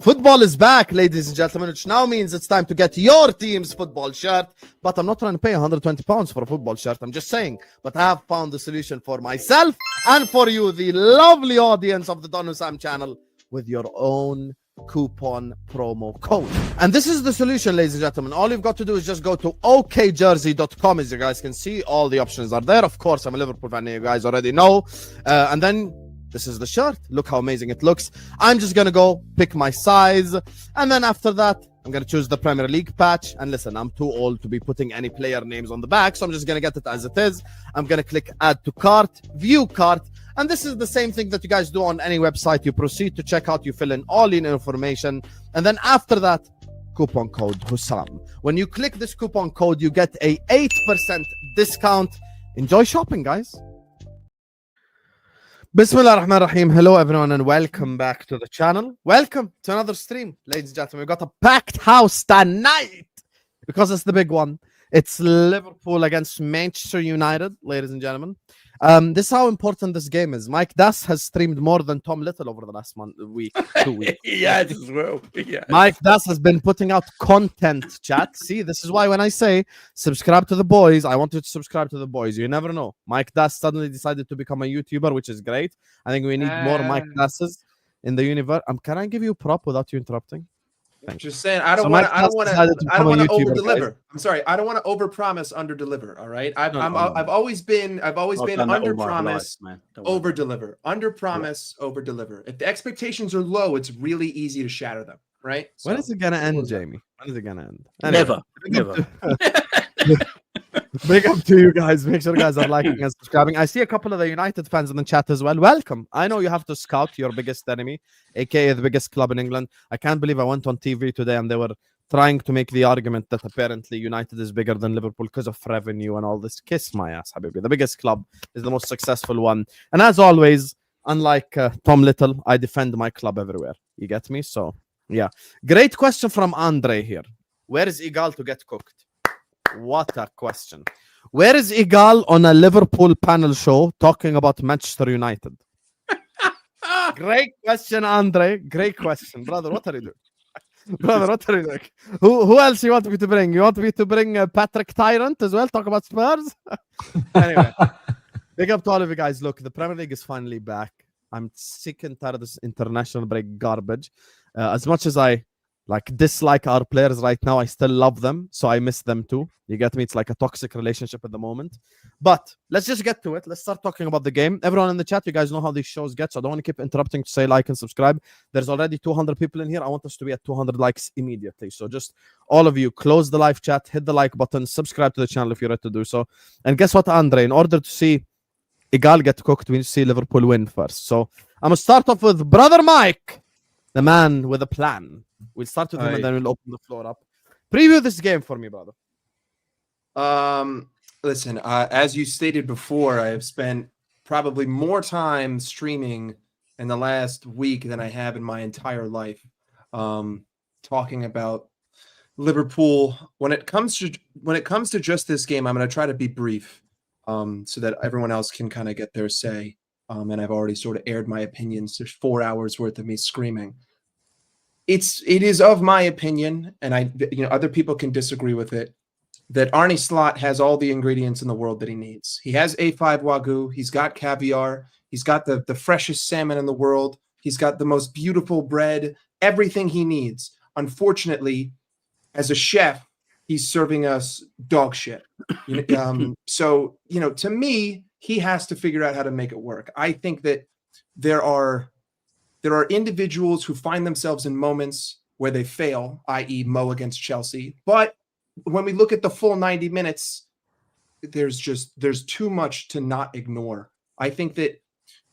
Football is back, ladies and gentlemen, which now means it's time to get your team's football shirt. But I'm not trying to pay £120 for a football shirt. I'm just saying. But I have found the solution for myself and for you, the lovely audience of the Don Husam channel, with your own coupon promo code. And this is the solution, ladies and gentlemen. All you've got to do is just go to okjersey.com. As you guys can see, all the options are there. Of course, I'm a Liverpool fan, you guys already know. And then this is the shirt. Look how amazing it looks. I'm just gonna go pick my size, and then after that I'm gonna choose the Premier League patch. And listen, I'm too old to be putting any player names on the back, so I'm just gonna get it as it is. I'm gonna click add to cart, view cart, and this is the same thing that you guys do on any website. You proceed to checkout, you fill in all your information, and then after that, coupon code Husam. When you click this coupon code, you get a 8% discount. Enjoy shopping, guys. Bismillah ar-Rahman ar-Rahim. Hello everyone and welcome back to the channel. Welcome to another stream, ladies and gentlemen. We've got a packed house tonight because it's the big one. It's Liverpool against Manchester United, ladies and gentlemen. This is how important this game is. Mike Das has streamed more than Tom Little over the last week, 2 weeks. Yes, as well. Yes. Mike Das has been putting out content, chat. See, this is why when I say subscribe to the boys, I want you to subscribe to the boys. You never know. Mike Das suddenly decided to become a YouTuber, which is great. I think we need more Mike Das's in the universe. Can I give you a prop without you interrupting? Thanks. Just saying, I don't want to over deliver. I'm sorry, I don't want to over promise, under deliver. All right, I've always been under promise, over deliver, under promise, over deliver. If the expectations are low, it's really easy to shatter them. Right? So, when is it gonna end, Jamie? When is it gonna end? Anyway, never. Big up to you guys. Make sure you guys are liking and subscribing. I see a couple of the United fans in the chat as well. Welcome. I know you have to scout your biggest enemy, aka the biggest club in England. I can't believe I went on TV today and they were trying to make the argument that apparently United is bigger than Liverpool because of revenue and all this. Kiss my ass, Habibi. The biggest club is the most successful one. And as always, unlike Tom Little, I defend my club everywhere. You get me? So, yeah. Great question from Andre here. Where is Igal to get cooked? What a question. Where is Igal on a Liverpool panel show talking about Manchester United? Great question, Andre. Great question. Brother, what are you doing? Brother, what are you doing? Who else you want me to bring? You want me to bring Patrick Tyrant as well? Talk about Spurs? Anyway, big up to all of you guys. Look, the Premier League is finally back. I'm sick and tired of this international break garbage. As much as I dislike our players right now, I still love them, so I miss them too. You get me? It's like a toxic relationship at the moment. But let's just get to it. Let's start talking about the game. Everyone in the chat, you guys know how these shows get, so I don't want to keep interrupting to say like and subscribe. There's already 200 people in here. I want us to be at 200 likes immediately. So just all of you, close the live chat, hit the like button, subscribe to the channel if you're ready to do so. And guess what, Andre? In order to see Igal get cooked, we need to see Liverpool win first. So I'm going to start off with Brother Mike, the man with a plan. We'll start with him and then we'll open the floor up. Preview this game for me, brother. Listen, as you stated before, I have spent probably more time streaming in the last week than I have in my entire life, talking about Liverpool. When it comes to just this game, I'm going to try to be brief, so that everyone else can kind of get their say. And I've already sort of aired my opinions. There's 4 hours worth of me screaming. It is of my opinion, and other people can disagree with it, that Arne Slot has all the ingredients in the world that he needs. He has A5 Wagyu, he's got caviar, he's got the freshest salmon in the world, he's got the most beautiful bread, everything he needs. Unfortunately, as a chef, he's serving us dog shit. So, to me, he has to figure out how to make it work. I think that there are individuals who find themselves in moments where they fail, i.e. Mo against Chelsea. But when we look at the full 90 minutes, there's too much to not ignore. I think that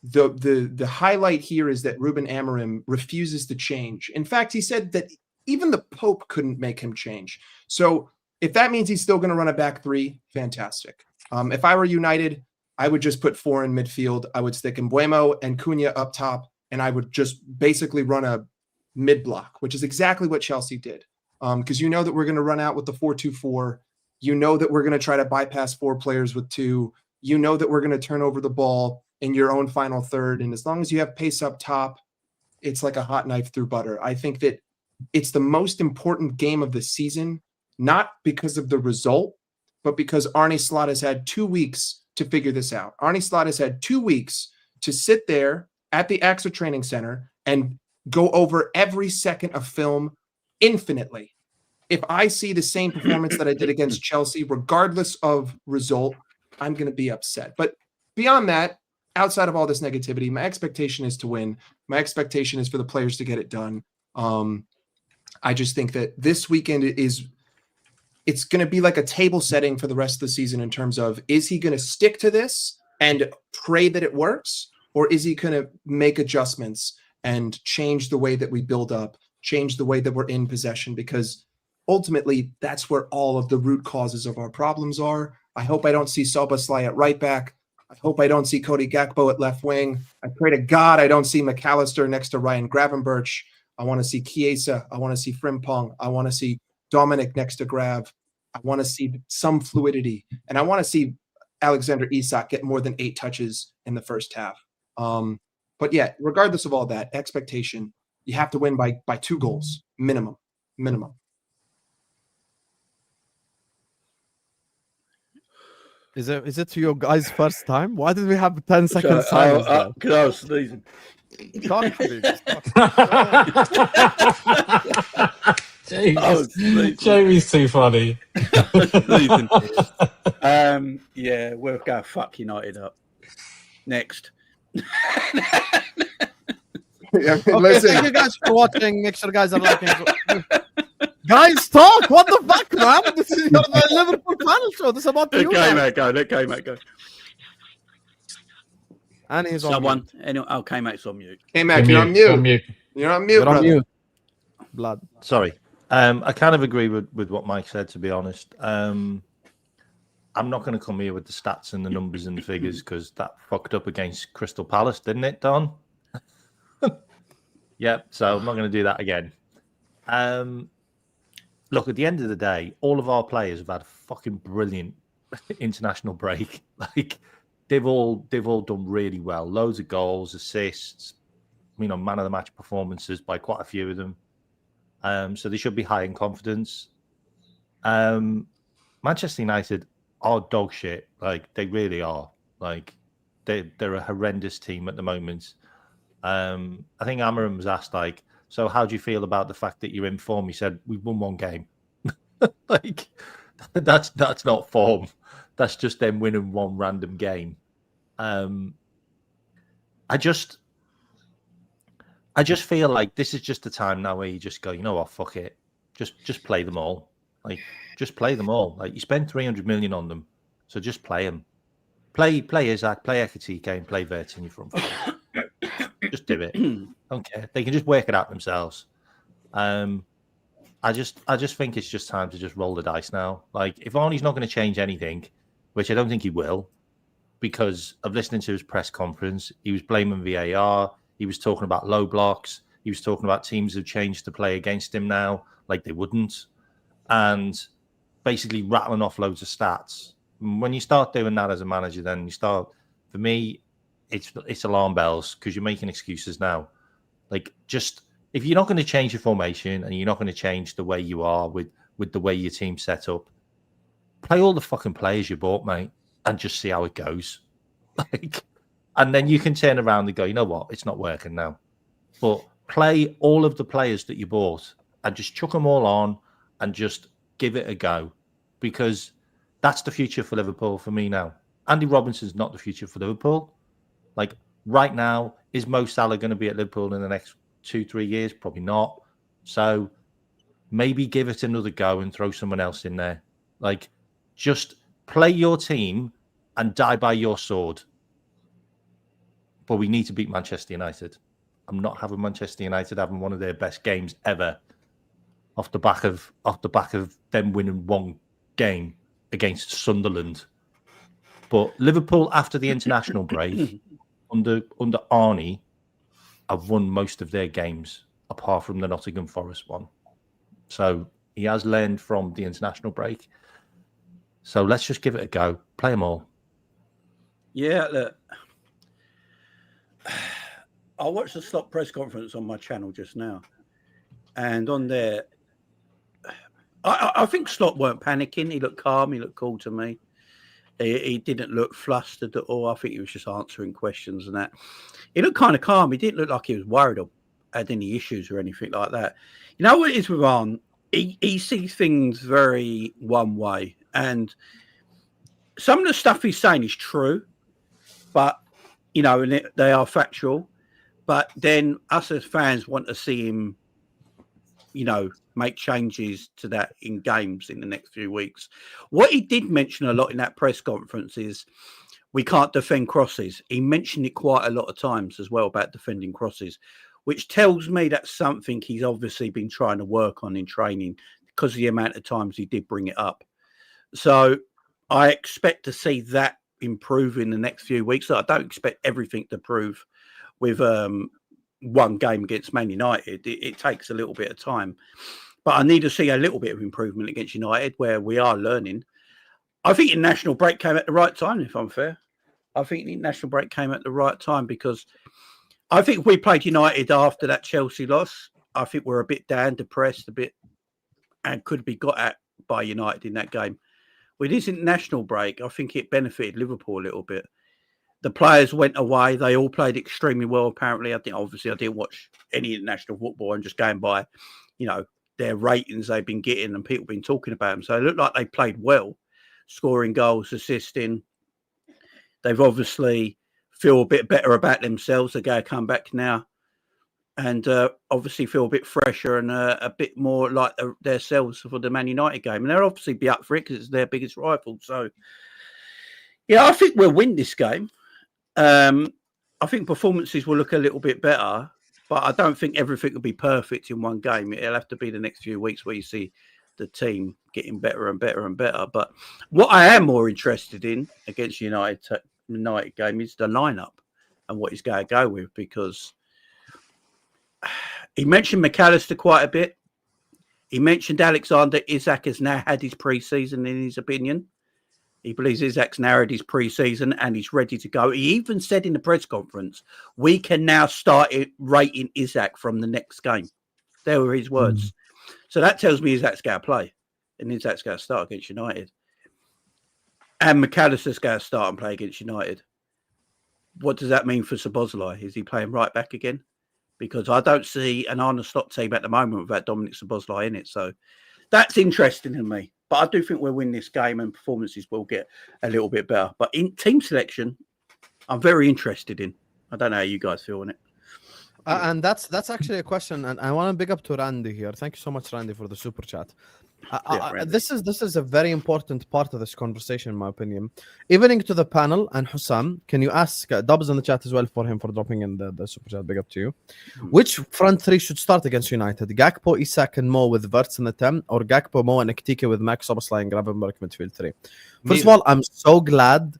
the highlight here is that Ruben Amorim refuses to change. In fact, he said that even the Pope couldn't make him change. So if that means he's still going to run a back three, fantastic. If I were United, I would just put 4 in midfield. I would stick Mbuemo and Cunha up top, and I would just basically run a mid block, which is exactly what Chelsea did. Because you know that we're going to run out with the 4-2-4. You know that we're going to try to bypass 4 players with 2. You know that we're going to turn over the ball in your own final third. And as long as you have pace up top, it's like a hot knife through butter. I think that it's the most important game of the season, not because of the result, but because Arne Slot has had 2 weeks to figure this out. Arne Slot has had 2 weeks to sit there at the AXA Training Center and go over every second of film infinitely. If I see the same performance that I did against Chelsea, regardless of result, I'm going to be upset. But beyond that, outside of all this negativity, my expectation is to win. My expectation is for the players to get it done. I just think that this weekend it's going to be like a table setting for the rest of the season in terms of, is he going to stick to this and pray that it works, or is he going to make adjustments and change the way that we build up, change the way that we're in possession? Because ultimately, that's where all of the root causes of our problems are. I hope I don't see Szoboszlai at right back. I hope I don't see Cody Gakpo at left wing. I pray to God I don't see McAllister next to Ryan Gravenberch. I want to see Chiesa. I want to see Frimpong. I want to see Dominic next to Grav. I want to see some fluidity. And I want to see Alexander Isak get more than 8 touches in the first half. But yeah, regardless of all that, expectation, you have to win by 2 goals, minimum. Is it your guys' first time? Why did we have 10 seconds silence there? Because I was sneezing. Talk, Habib, talk. Jamie's too funny. Yeah, we'll go fuck United up. Next. Yeah, Okay, listen. thank you guys for watching. Make sure guys are liking. Guys, talk! What the fuck, man? This is your Liverpool panel show. This is about you. Let K-Mac go. And he's on Someone. Anyway, K-Mac's on mute. Hey, Mac, you're on mute. You're on mute, brother. mute. Blood. Sorry. I kind of agree with what Mike said, to be honest. I'm not going to come here with the stats and the numbers and the figures because that fucked up against Crystal Palace, didn't it, Don? Yep, so I'm not going to do that again. Look, at the end of the day, all of our players have had a fucking brilliant international break. Like, they've all done really well. Loads of goals, assists, man of the match performances by quite a few of them. So they should be high in confidence. Manchester United are dog shit. Like, they really are. Like, they're a horrendous team at the moment. I think Amarim was asked, like, so how do you feel about the fact that you're in form? He said, we've won 1 game. Like, that's not form. That's just them winning 1 random game. I just feel like this is just the time now where you just go, you know what, fuck it. Just play them all. Like, just play them all. Like, you spend 300 million on them, so just play them. Play Isak, play Ekitike, and play Wirtz in your front four. Just do it. Don't care. They can just work it out themselves. I just think it's just time to just roll the dice now. Like, if Arnie's not going to change anything, which I don't think he will, because of listening to his press conference, he was blaming VAR. He was talking about low blocks. He was talking about teams have changed to play against him now, like they wouldn't, and basically rattling off loads of stats. When you start doing that as a manager, then you start. For me, it's alarm bells because you're making excuses now. Like, just if you're not going to change your formation and you're not going to change the way you are with the way your team's set up, play all the fucking players you bought, mate, and just see how it goes. Like, and then you can turn around and go, you know what, it's not working now. But play all of the players that you bought and just chuck them all on and just give it a go, because that's the future for Liverpool for me now. Andy Robinson's not the future for Liverpool. Like, right now, is Mo Salah going to be at Liverpool in the next 2-3 years? Probably not. So maybe give it another go and throw someone else in there. Like, just play your team and die by your sword. But we need to beat Manchester United. I'm not having Manchester United having one of their best games ever off the back of them winning 1 game against Sunderland. But Liverpool, after the international break, under Arnie, have won most of their games, apart from the Nottingham Forest one. So he has learned from the international break. So let's just give it a go. Play them all. Yeah, look. I watched the Slot press conference on my channel just now, and on there, I think Slot weren't panicking. He looked calm. He looked cool to me. He didn't look flustered at all. I think he was just answering questions and that. He looked kind of calm. He didn't look like he was worried or had any issues or anything like that. You know what it is with Arn? He sees things very one way, and some of the stuff he's saying is true, but and they are factual. But then us as fans want to see him, make changes to that in games in the next few weeks. What he did mention a lot in that press conference is we can't defend crosses. He mentioned it quite a lot of times as well about defending crosses, which tells me that's something he's obviously been trying to work on in training because of the amount of times he did bring it up. So I expect to see that improve in the next few weeks. So I don't expect everything to prove with one game against Man United. It takes a little bit of time. But I need to see a little bit of improvement against United where we are learning. I think the national break came at the right time, if I'm fair. I think the national break came at the right time because I think if we played United after that Chelsea loss, I think we're a bit down, depressed a bit, and could be got at by United in that game. With this international break, I think it benefited Liverpool a little bit. The players went away. They all played extremely well, apparently. I didn't watch any international football. I'm just going by, their ratings they've been getting and people been talking about them. So it looked like they played well, scoring goals, assisting. They've obviously feel a bit better about themselves. They're going to come back now and obviously feel a bit fresher and a bit more like themselves for the Man United game. And they'll obviously be up for it because it's their biggest rival. So, yeah, I think we'll win this game. I think performances will look a little bit better, but I don't think everything will be perfect in one game. It'll have to be the next few weeks where you see the team getting better and better and better. But what I am more interested in against United game is the lineup and what he's going to go with, because he mentioned McAllister quite a bit. He mentioned Alexander Isak has now had his pre-season in his opinion. He believes Isak's now had his pre-season and he's ready to go. He even said in the press conference, we can now start rating Isak from the next game. There were his words. So that tells me Isak's going to play and Isak's going to start against United. And McAllister's going to start and play against United. What does that mean for Szoboszlai? Is he playing right back again? Because I don't see an Arne Slot team at the moment without Dominic Szoboszlai in it. So that's interesting to me. But I do think we'll win this game and performances will get a little bit better. But in team selection, I'm very interested in. I don't know how you guys feel on it. And that's actually a question, and I want to big up to Randy here. Thank you so much, Randy, for the super chat. This is a very important part of this conversation, in my opinion. Evening to the panel and Husam, can you ask Dubs in the chat as well for him for dropping in the super chat? Big up to you. Which front three should start against United? Gakpo, Isak, and Mo with Wirtz in the 10, or Gakpo, Mo, and Ekitike with Max Szoboszlai and Gravenberch midfield 3? First of all, I'm so glad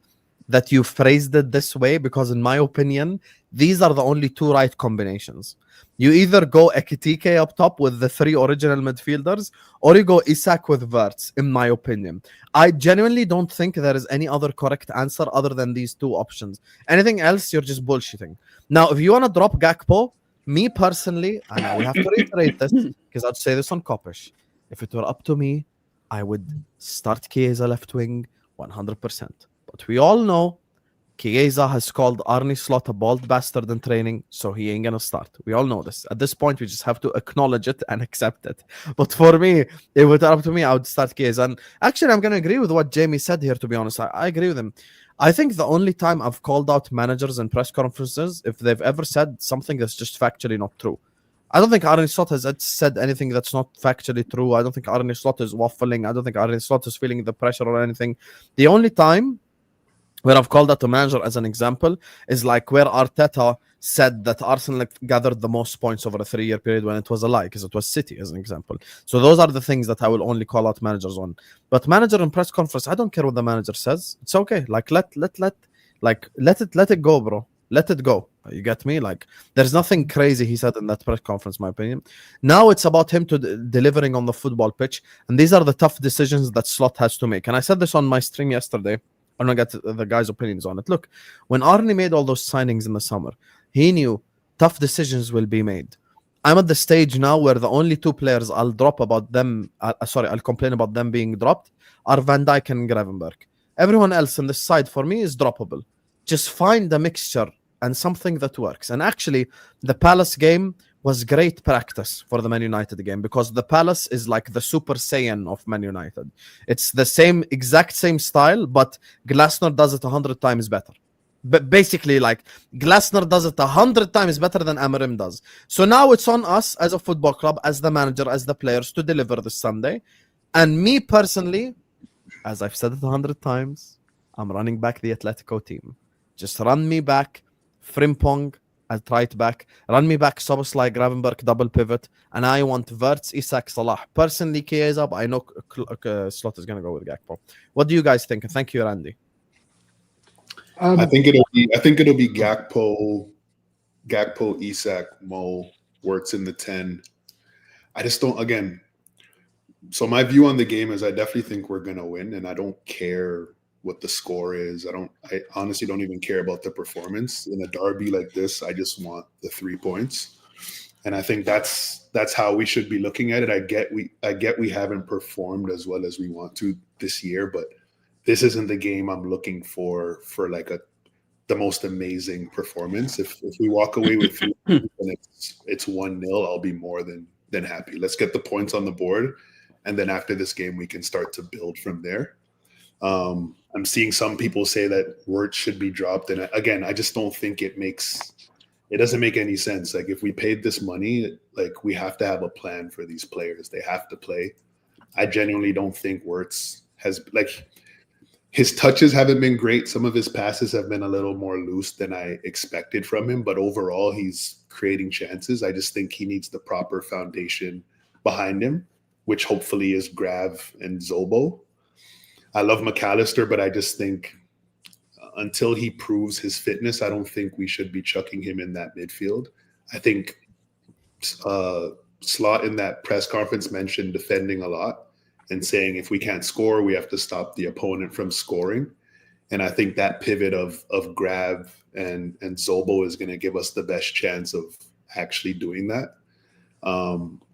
that you phrased it this way, because in my opinion, these are the only two right combinations. You either go Ekitike up top with the 3 original midfielders, or you go Isak with Wirtz, in my opinion. I genuinely don't think there is any other correct answer other than these two options. Anything else, you're just bullshitting. Now, if you want to drop Gakpo, me personally, and we have to reiterate this, because I'd say this on Kopish, if it were up to me, I would start Chiesa left wing 100%. But we all know Chiesa has called Arne Slot a bald bastard in training, so he ain't gonna start. We all know this. At this point, we just have to acknowledge it and accept it. But for me, if it were up to me, I would start Chiesa. And actually, I'm gonna agree with what Jamie said here, to be honest. I agree with him. I think the only time I've called out managers in press conferences, if they've ever said something that's just factually not true. I don't think Arne Slot has said anything that's not factually true. I don't think Arne Slot is waffling. I don't think Arne Slot is feeling the pressure or anything. The only time where I've called out a manager as an example is like where Arteta said that Arsenal gathered the most points over a 3-year period when it was a lie, because it was City as an example. So those are the things that I will only call out managers on. But manager in press conference, I don't care what the manager says. It's okay. Like let it go, bro. Let it go. You get me? Like, there's nothing crazy he said in that press conference, my opinion. Now it's about him delivering on the football pitch, and these are the tough decisions that Slot has to make. And I said this on my stream yesterday. I'm going to get the guys' opinions on it. Look, when Arne made all those signings in the summer, he knew tough decisions will be made. I'm at the stage now where the only two players I'll drop about them, I'll complain about them being dropped, are Van Dijk and Gravenberch. Everyone else on this side for me is droppable. Just find a mixture and something that works. And actually, the Palace game was great practice for the Man United game, because the Palace is like the Super Saiyan of Man United. It's the exact same style, but Glasner does it 100 times better. But basically, like, Glasner does it 100 times better than Amorim does. So now it's on us as a football club, as the manager, as the players, to deliver this Sunday. And me personally, as I've said it 100 times, I'm running back the Atletico team. Just run me back Frimpong at right back, run me back Szoboszlai, Gravenberch, double pivot, and I want Wirtz, Isak, Salah. Personally, Chiesa, but I know Slot is going to go with Gakpo. What do you guys think? Thank you, Randy. I think it'll be Gakpo, Isak, Mo, Wirtz in the 10. I just don't, again. So my view on the game is I definitely think we're going to win, and I don't care what the score is. I honestly don't even care about the performance. In a derby like this, I just want the 3 points. And I think that's how we should be looking at it. I get we haven't performed as well as we want to this year, but this isn't the game I'm looking for like the most amazing performance. If we walk away with 3 and it's 1-0, I'll be more than happy. Let's get the points on the board, and then after this game we can start to build from there. I'm seeing some people say that Wirtz should be dropped, and again, I just don't think it doesn't make any sense. Like, if we paid this money, like, we have to have a plan for these players. They have to play. I genuinely don't think Wirtz has, like, his touches haven't been great. Some of his passes have been a little more loose than I expected from him, but overall he's creating chances. I just think he needs the proper foundation behind him, which hopefully is Grav and Zobo. I love McAllister, but I just think until he proves his fitness, I don't think we should be chucking him in that midfield. I think Slot in that press conference mentioned defending a lot and saying if we can't score, we have to stop the opponent from scoring. And I think that pivot of Grav and Zobo is going to give us the best chance of actually doing that.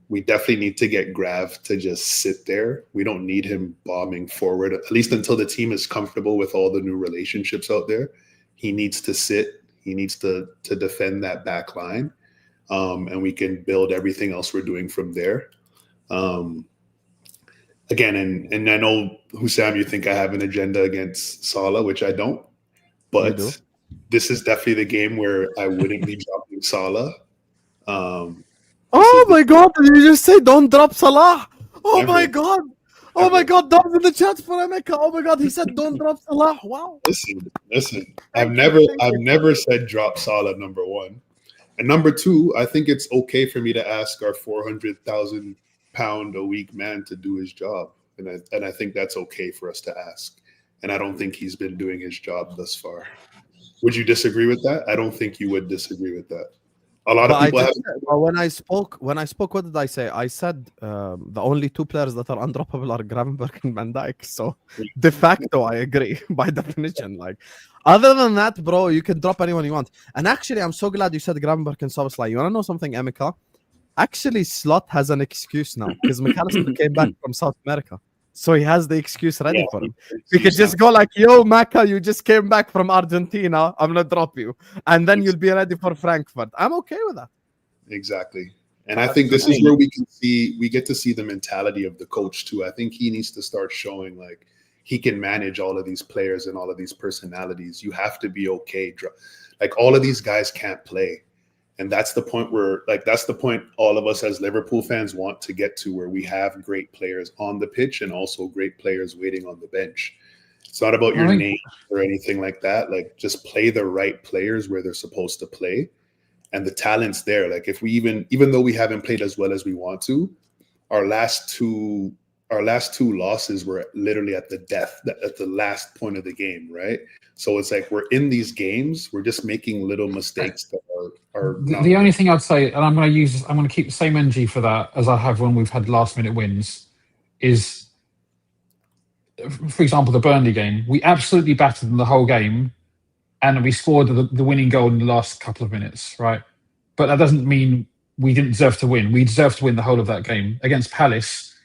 We definitely need to get Grav to just sit there. We don't need him bombing forward, at least until the team is comfortable with all the new relationships out there. He needs to sit. He needs to defend that back line. And we can build everything else we're doing from there. Again, and I know, Husam, you think I have an agenda against Salah, which I don't. But this is definitely the game where I wouldn't be dropping Salah. Oh my God! Did you just say don't drop Salah? Oh Never. my God! Oh my God! That was in the chat for Emeka. Oh my God! He said don't drop Salah. Wow. Listen. I've never said drop Salah, number one, and number two. I think it's okay for me to ask our 400,000 pound a week man to do his job, and I think that's okay for us to ask. And I don't think he's been doing his job thus far. Would you disagree with that? I don't think you would disagree with that. A lot of people have. Well, when I spoke, what did I say? I said the only two players that are undroppable are Gravenberch and Van Dijk. So de facto, I agree by definition. Like, other than that, bro, you can drop anyone you want. And actually, I'm so glad you said Gravenberch and Szoboszlai. You want to know something, Emeka? Actually, Slot has an excuse now because McAllister came back from South America. So he has the excuse ready for him. We could just go like, yo, Maka, you just came back from Argentina. I'm going to drop you. And then you'll be ready for Frankfurt. I'm okay with that. Exactly. And I think this is where we get to see the mentality of the coach too. I think he needs to start showing like he can manage all of these players and all of these personalities. You have to be okay. Like, all of these guys can't play. And that's the point that's the point all of us as Liverpool fans want to get to, where we have great players on the pitch and also great players waiting on the bench. It's not about your name or anything like that. Like, just play the right players where they're supposed to play. And the talent's there. Like, if we even though we haven't played as well as we want to, our last two losses were literally at the last point of the game, right? So it's like we're in these games, we're just making little mistakes that are the only thing I'd say, and I'm going to keep the same energy for that as I have when we've had last minute wins, is, for example, the Burnley game. We absolutely battered them the whole game, and we scored the winning goal in the last couple of minutes, right? but that doesn't mean we didn't deserve to win. We deserved to win the whole of that game. Against Palace,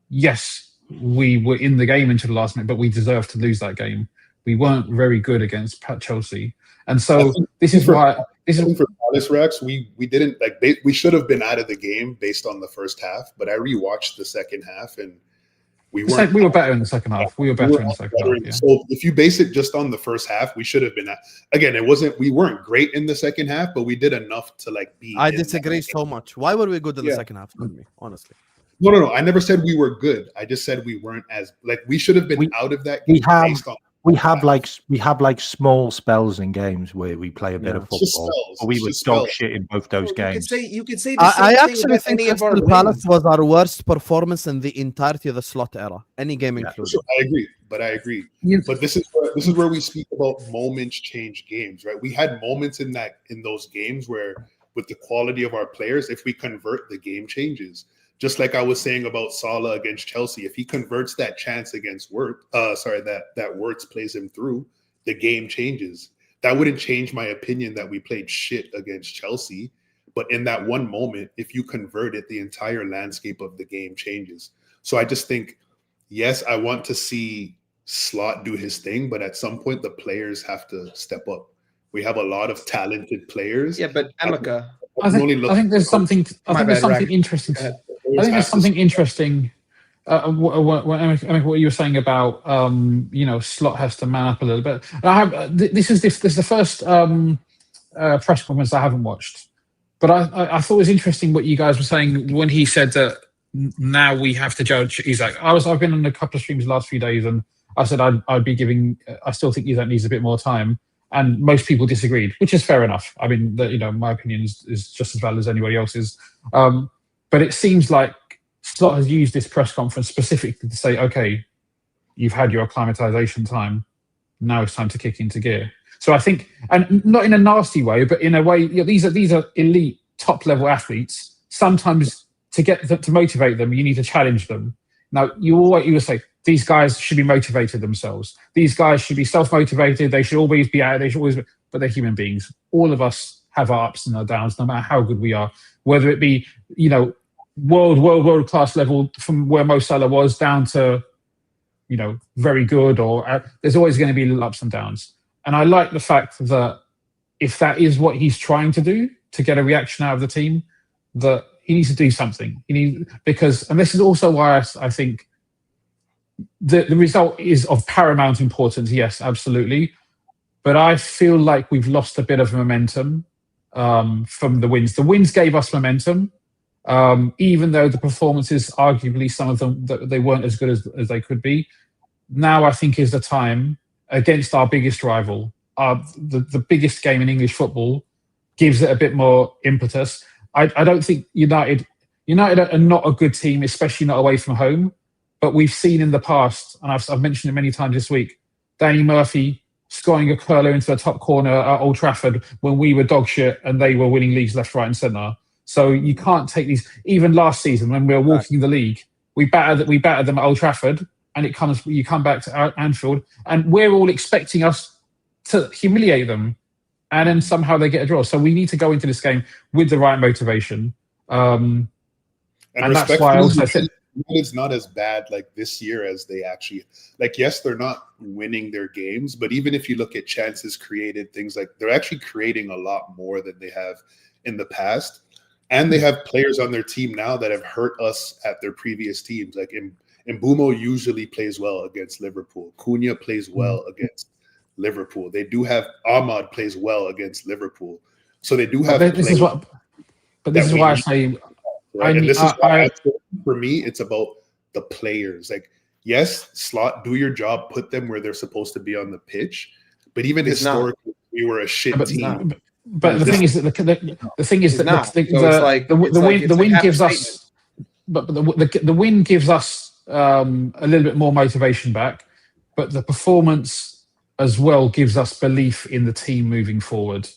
yes, we were in the game until the last minute, but we deserved to lose that game. We weren't very good against Chelsea. And so this is why... for Palace, Rex, we didn't we should have been out of the game based on the first half, but I rewatched the second half and we were better in the second half. We were better in the second half. Yeah. So if you base it just on the first half, we should have been again. We weren't great in the second half, but we did enough to be. I disagree so much. Why were we good in the second half? Tell me, honestly. No. I never said we were good. I just said we weren't as we should have been out of that game. We have small spells in games where we play a bit of football. We were dog shit in both those games. You could say the same I thing actually think Crystal Palace was our worst performance in the entirety of the Slot era, any game included. Sure, I agree. But this is where we speak about moments change games, right? We had moments in those games where, with the quality of our players, if we convert, the game changes. Just like I was saying about Salah against Chelsea, if he converts that chance against that Wirtz plays him through, the game changes. That wouldn't change my opinion that we played shit against Chelsea. But in that one moment, if you convert it, the entire landscape of the game changes. So I just think, yes, I want to see Slot do his thing, but at some point the players have to step up. We have a lot of talented players. Yeah, but Emeka, I think there's something interesting. I think there's something interesting. What you were saying about Slot has to man up a little bit. This is the first press conference I haven't watched, but I thought it was interesting what you guys were saying when he said that now we have to judge Isak. I've been on a couple of streams the last few days, and I said I'd be giving. I still think Isak needs a bit more time. And most people disagreed, which is fair enough. I mean, my opinion is just as valid as anybody else's. But it seems like Slot has used this press conference specifically to say, okay, you've had your acclimatization time. Now it's time to kick into gear. So I think, and not in a nasty way, but in a way, these are elite, top-level athletes. Sometimes to motivate them, you need to challenge them. Now, you will say, these guys should be motivated themselves. These guys should be self-motivated. They should always be out. But they're human beings. All of us have our ups and our downs, no matter how good we are. Whether it be, world class level from where Mo Salah was down to, very good, or there's always going to be little ups and downs. And I like the fact that if that is what he's trying to do to get a reaction out of the team, that he needs to do something. And this is also why I think the result is of paramount importance. Yes, absolutely. But I feel like we've lost a bit of momentum from the wins. The wins gave us momentum, even though the performances, arguably some of them, they weren't as good as they could be. Now I think is the time against our biggest rival, the biggest game in English football, gives it a bit more impetus. I don't think United are not a good team, especially not away from home. But we've seen in the past, and I've mentioned it many times this week, Danny Murphy scoring a curler into the top corner at Old Trafford when we were dog shit and they were winning leagues left, right and centre. So you can't take these. Even last season when we were walking the league, we battered them at Old Trafford, and you come back to Anfield, and we're all expecting us to humiliate them, and then somehow they get a draw. So we need to go into this game with the right motivation, and that's why I also said it's not as bad this year as they actually yes, they're not winning their games, but even if you look at chances created, things they're actually creating a lot more than they have in the past. And they have players on their team now that have hurt us at their previous teams. Mbumo usually plays well against Liverpool. Cunha plays well against Liverpool. They do have Ahmad plays well against Liverpool. So they do have. This is why I say. For me, it's about the players. Yes, Slot, do your job, put them where they're supposed to be on the pitch. But even historically, we were a shit team. But the thing is that the win gives us. But the win gives us a little bit more motivation back. But the performance as well gives us belief in the team moving forward,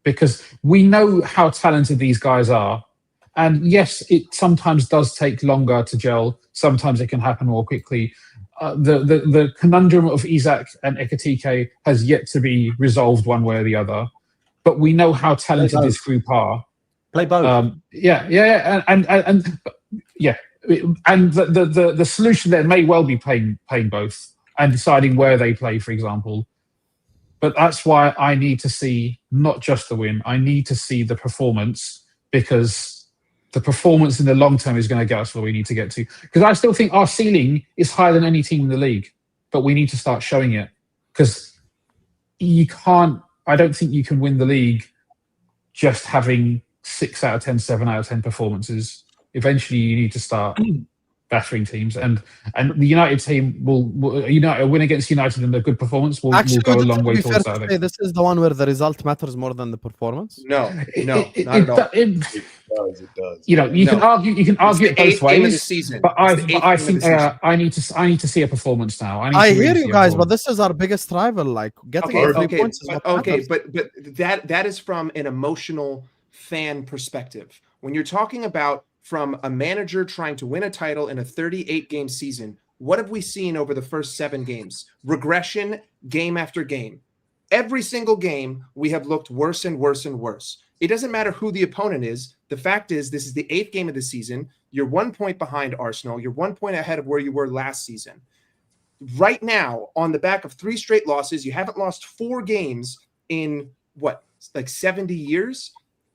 because we know how talented these guys are. And yes, it sometimes does take longer to gel. Sometimes it can happen more quickly. The conundrum of Isak and Ekitike has yet to be resolved one way or the other. But we know how talented this group are. Play both. And the solution there may well be playing both and deciding where they play, for example. But that's why I need to see not just the win. I need to see the performance, because the performance in the long term is going to get us where we need to get to. Because I still think our ceiling is higher than any team in the league, but we need to start showing it. Because I don't think you can win the league just having 6 out of 10, 7 out of 10 performances. Eventually, you need to start battering teams, and the United team will a win against United and a good performance will go a long way towards that. This is the one where the result matters more than the performance. No, not at all. It does. You can argue it both ways. But I think I need to see a performance now. I hear you guys, but this is our biggest rival. Like getting 3 points is what matters. But that is from an emotional fan perspective. When you're talking about from a manager trying to win a title in a 38-game season, what have we seen over the first 7 games? Regression, game after game. Every single game, we have looked worse and worse and worse. It doesn't matter who the opponent is. The fact is, this is the 8th game of the season. You're 1 point behind Arsenal. You're 1 point ahead of where you were last season. Right now, on the back of 3 straight losses, you haven't lost 4 games in, 70 years?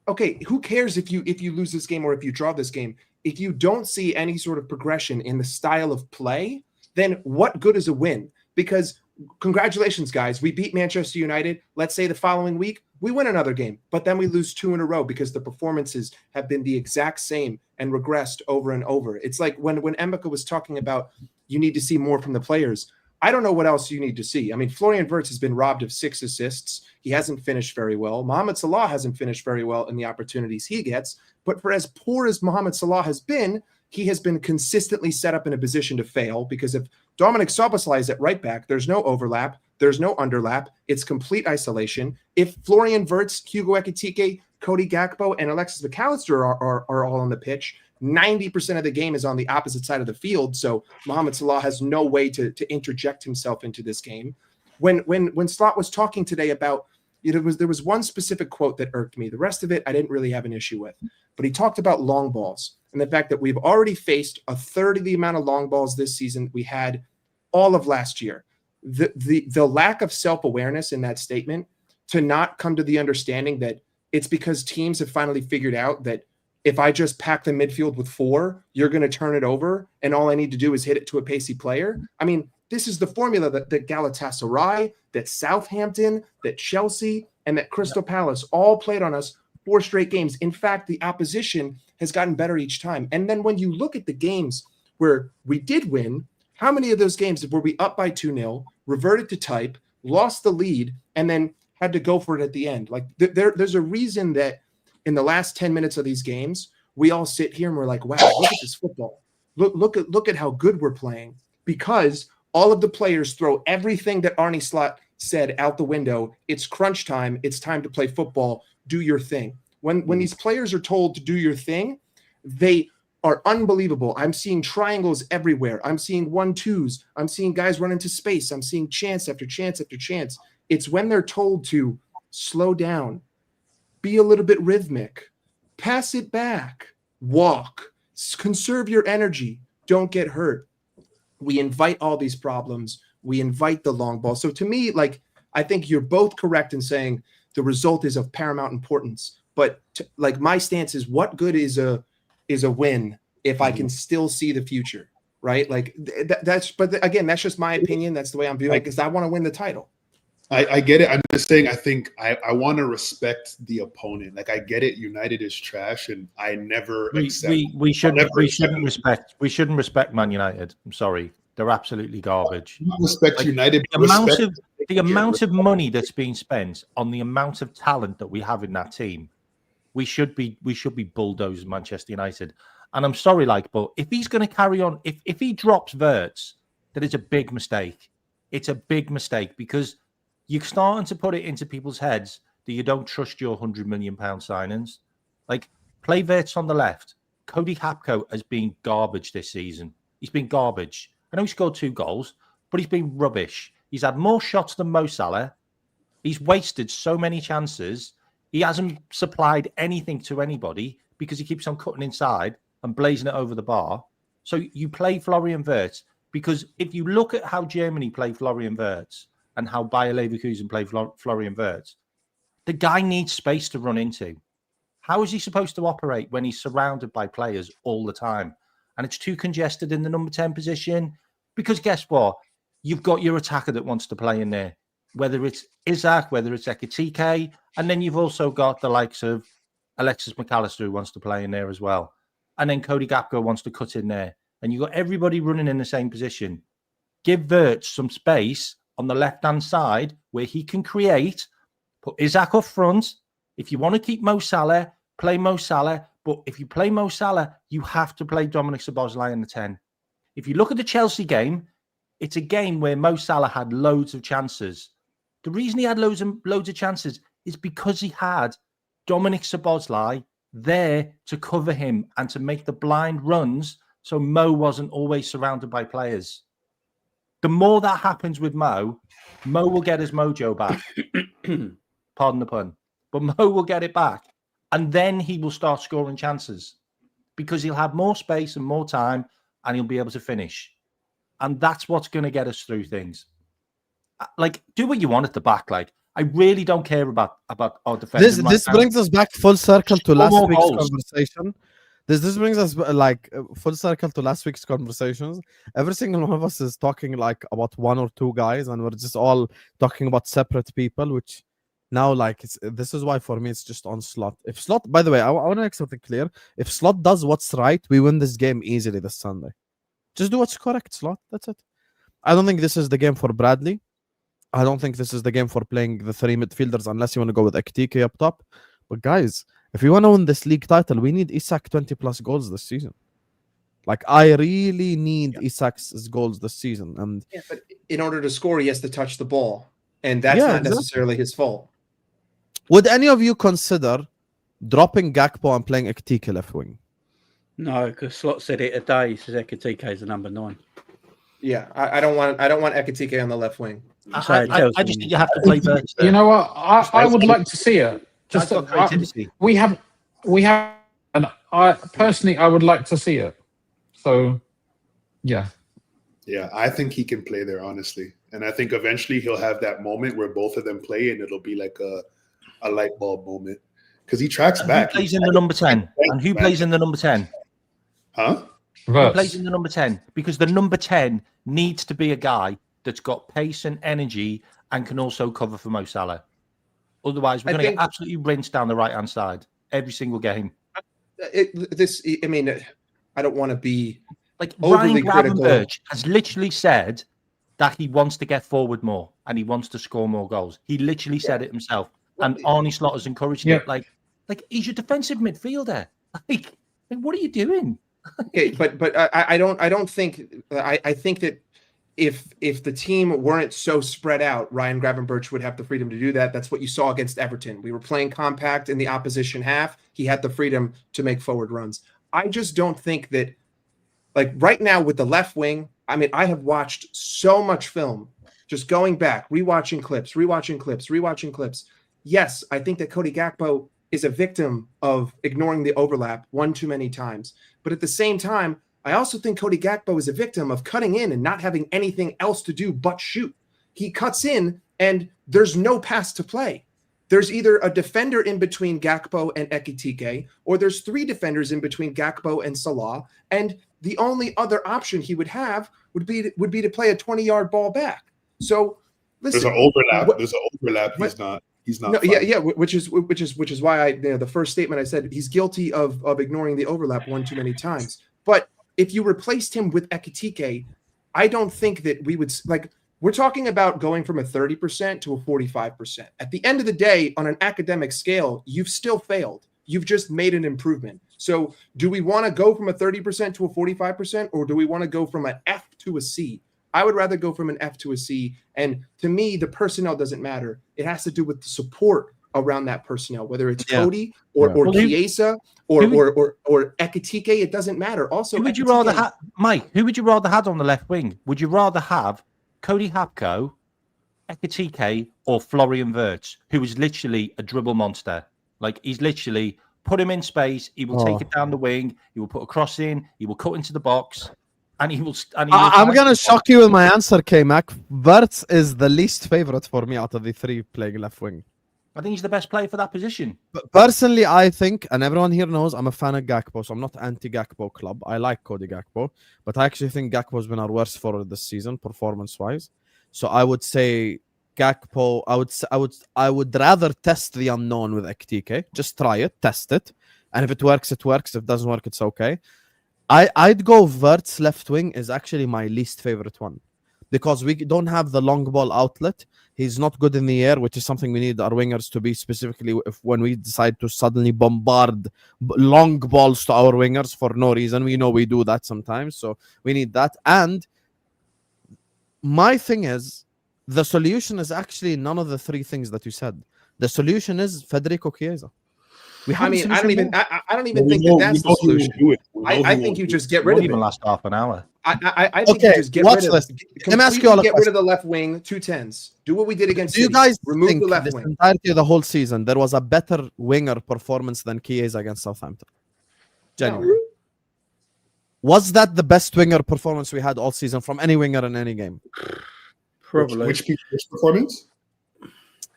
Okay, who cares if you lose this game or if you draw this game? If you don't see any sort of progression in the style of play, then what good is a win? Because congratulations, guys. We beat Manchester United. Let's say the following week, we win another game, but then we lose 2 in a row because the performances have been the exact same and regressed over and over. It's like when Emeka was talking about you need to see more from the players. I don't know what else you need to see. I mean, Florian Wirtz has been robbed of 6 assists. He hasn't finished very well. Mohamed Salah hasn't finished very well in the opportunities he gets. But for as poor as Mohamed Salah has been, he has been consistently set up in a position to fail, because if Dominic Szoboszlai is at right back, there's no overlap, there's no underlap, it's complete isolation. If Florian Wirtz, Hugo Ekitike, Cody Gakpo, and Alexis McAllister are all on the pitch, 90% of the game is on the opposite side of the field, so Mohamed Salah has no way to interject himself into this game. When Slot was talking today about, there was one specific quote that irked me. The rest of it I didn't really have an issue with. But he talked about long balls and the fact that we've already faced a third of the amount of long balls this season we had all of last year. The lack of self-awareness in that statement, to not come to the understanding that it's because teams have finally figured out that if I just pack the midfield with 4, you're going to turn it over, and all I need to do is hit it to a pacey player. I mean, this is the formula that Galatasaray, that Southampton, that Chelsea, and that Crystal Palace all played on us 4 straight games. In fact, the opposition has gotten better each time. And then when you look at the games where we did win, how many of those games were we up by 2-0, reverted to type, lost the lead, and then had to go for it at the end? Like there's a reason that in the last 10 minutes of these games, we all sit here and we're like, wow, look at this football. Look at how good we're playing. Because all of the players throw everything that Arne Slot said out the window. It's crunch time. It's time to play football. Do your thing. When these players are told to do your thing, they are unbelievable. I'm seeing triangles everywhere. I'm seeing 1-2s. I'm seeing guys run into space. I'm seeing chance after chance after chance. It's when they're told to slow down, be a little bit rhythmic, pass it back, walk, conserve your energy, don't get hurt. We invite all these problems. We invite the long ball. So to me, I think you're both correct in saying the result is of paramount importance. But my stance is, what good is a win if I can still see the future, right? But again, that's just my opinion. That's the way I'm viewing it, because I want to win the title. I get it. I'm just saying, I think I want to respect the opponent. I get it. United is trash, and I never accept. We shouldn't respect Man United. I'm sorry, they're absolutely garbage. Respect United. The amount of money that's being spent on the amount of talent that we have in that team, we should be bulldozing Manchester United. And I'm sorry, but if he's going to carry on, if he drops Wirtz, that is a big mistake. It's a big mistake, because you're starting to put it into people's heads that you don't trust your £100 million signings. Play Wirtz on the left. Cody Gakpo has been garbage this season. He's been garbage. I know he scored 2 goals, but he's been rubbish. He's had more shots than Mo Salah. He's wasted so many chances. He hasn't supplied anything to anybody because he keeps on cutting inside and blazing it over the bar. So you play Florian Wirtz, because if you look at how Germany play Florian Wirtz and how Bayer Leverkusen play Florian Wirtz, the guy needs space to run into. How is he supposed to operate when he's surrounded by players all the time? And it's too congested in the number 10 position, because guess what? You've got your attacker that wants to play in there, whether it's Isaac, whether it's Ekitike, and then you've also got the likes of Alexis McAllister who wants to play in there as well. And then Cody Gakpo wants to cut in there. And you've got everybody running in the same position. Give Wirtz some space on the left-hand side where he can create. Put Isaac up front. If you want to keep Mo Salah, play Mo Salah. But if you play Mo Salah, you have to play Dominic Szoboszlai in the 10. If you look at the Chelsea game, it's a game where Mo Salah had loads of chances. The reason he had loads of chances is because he had Dominic Szoboszlai there to cover him and to make the blind runs, so Mo wasn't always surrounded by players. The more that happens with Mo will get his mojo back. Pardon the pun. But Mo will get it back. And then he will start scoring chances because he'll have more space and more time and he'll be able to finish. And that's what's going to get us through things. Like, do what you want at the back. Like, I really don't care about our defense. This brings us back full circle to last week's conversation. This brings us like full circle to last week's conversations. Every single one of us is talking like about one or two guys, and we're just all talking about separate people. Which now, like, this is why for me it's just on Slot. If Slot, by the way, I want to make something clear. If Slot does what's right, we win this game easily this Sunday. Just do what's correct, Slot. That's it. I don't think this is the game for Bradley. I don't think this is the game for playing the three midfielders unless you want to go with Ekitike up top. But guys, if we want to win this league title, we need Isak 20+ goals this season. Like, I really need Isak's goals this season. And but in order to score, he has to touch the ball. And that's not necessarily his fault. Would any of you consider dropping Gakpo and playing Ekitike left wing? No, because Slot said it today. He says Ekitike is the number 9. Yeah, I don't want Ekitike on the left wing. I just think you have to play Wirtz there. You know what? I would like to see it. Just we have, and I personally I would like to see it. So, yeah. Yeah, I think he can play there, honestly. And I think eventually he'll have that moment where both of them play and it'll be like a light bulb moment. Because he tracks back. Who plays in the number 10? And who plays in the number 10? Huh? Who plays in the number 10? Because the number 10 needs to be a guy that's got pace and energy and can also cover for Mo Salah. Otherwise, we're going to get absolutely rinsed down the right-hand side every single game. I don't want to be like overly Ryan critical. Gravenberch has literally said that he wants to get forward more and he wants to score more goals. He literally said it himself. And Arnie Slot has encouraged it. Like he's your defensive midfielder. Like what are you doing? Okay, but I don't think I think that if the team weren't so spread out, Ryan Gravenberch would have the freedom to do that. That's what you saw against Everton. We were playing compact in the opposition half. He had the freedom to make forward runs. I just don't think that, like right now with the left wing, I mean, I have watched so much film, just going back, rewatching clips. Yes, I think that Cody Gakpo is a victim of ignoring the overlap one too many times. But at the same time, I also think Cody Gakpo is a victim of cutting in and not having anything else to do but shoot. He cuts in and there's no pass to play. There's either a defender in between Gakpo and Ekitike, or there's 3 defenders in between Gakpo and Salah. And the only other option he would have would be to play a 20-yard ball back. So listen, there's an overlap. He's not. No, which is why the first statement I said he's guilty of ignoring the overlap one too many times. But if you replaced him with Ekitike, I don't think that we would we're talking about going from a 30% to a 45%. At the end of the day, on an academic scale, you've still failed. You've just made an improvement. So do we want to go from a 30% to a 45%, or do we want to go from an F to a C? I would rather go from an F to a C. And to me, the personnel doesn't matter. It has to do with the support around that personnel, whether it's Cody or Chiesa or Ekitike, it doesn't matter. Also, who would you rather have, Mike? Who would you rather have on the left wing? Would you rather have Cody Gakpo, Ekitike, or Florian Wirtz, who is literally a dribble monster? Like he's literally put him in space. He will take it down the wing. He will put a cross in. He will cut into the box, and he will. I'm gonna shock you with my answer, K-Mac. Wirtz is the least favorite for me out of the three playing left wing. I think he's the best player for that position. But personally, I think, and everyone here knows, I'm a fan of Gakpo, so I'm not anti-Gakpo club. I like Cody Gakpo, but I actually think Gakpo has been our worst forward this season, performance-wise. So I would say Gakpo. I would rather test the unknown with Ekitike. Just try it, test it, and if it works, it works. If it doesn't work, it's okay. I'd go Wirtz left wing is actually my least favorite one because we don't have the long ball outlet. He's not good in the air, which is something we need our wingers to be, specifically when we decide to suddenly bombard long balls to our wingers for no reason. We know we do that sometimes, so we need that. And my thing is, the solution is actually none of the three things that you said. The solution is Federico Chiesa. I don't even think that's the solution. I think you just get rid of it. Even last half an hour. I think you just get rid of it. Let me ask you all get rid of the left wing, 2 10s. Do what we did against City. Do you guys remove think the left this wing? entirety of the whole season there was a better winger performance than Chiesa against Southampton? Genuinely. No. Was that the best winger performance we had all season from any winger in any game? Probably. Which performance?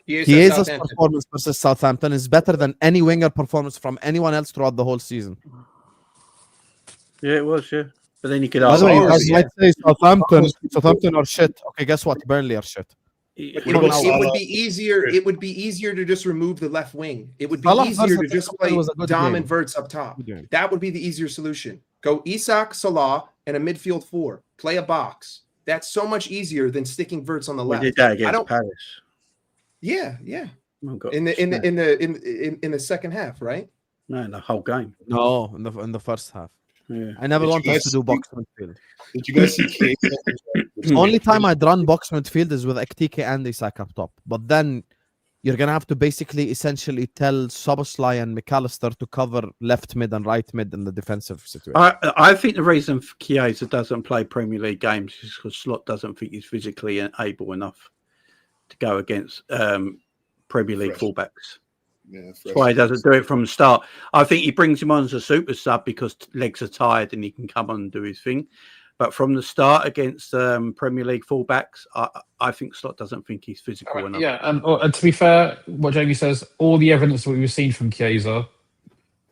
Chiesa's performance versus Southampton is better than any winger performance from anyone else throughout the whole season. Yeah, it was, yeah. But then you could ask. You guys might say Southampton are shit. Okay, guess what? Burnley are shit. It would be easier. It would be easier to just remove the left wing. It would be easier to just play Dom and Wirtz up top. That would be the easier solution. Go Isak, Salah, and a midfield four. Play a box. That's so much easier than sticking Wirtz on the left. We did that against Paris. Yeah. Oh, in the second half, right? No, in the whole game. No, in the first half. Yeah. I never wanted us to do box midfield. Did you guys see Kate? The only time I'd run box midfield is with Ekitike and Isak up top. But then you're gonna have to basically essentially tell Szoboszlai and McAllister to cover left mid and right mid in the defensive situation. I think the reason Chiesa doesn't play Premier League games is because Slot doesn't think he's physically able enough to go against Premier League fullbacks. Yeah, that's why he doesn't do it from the start. I think he brings him on as a super sub because legs are tired and he can come on and do his thing. But from the start against Premier League fullbacks, I think Slot doesn't think he's physical enough. Yeah, and to be fair, what Jamie says, all the evidence that we've seen from Chiesa,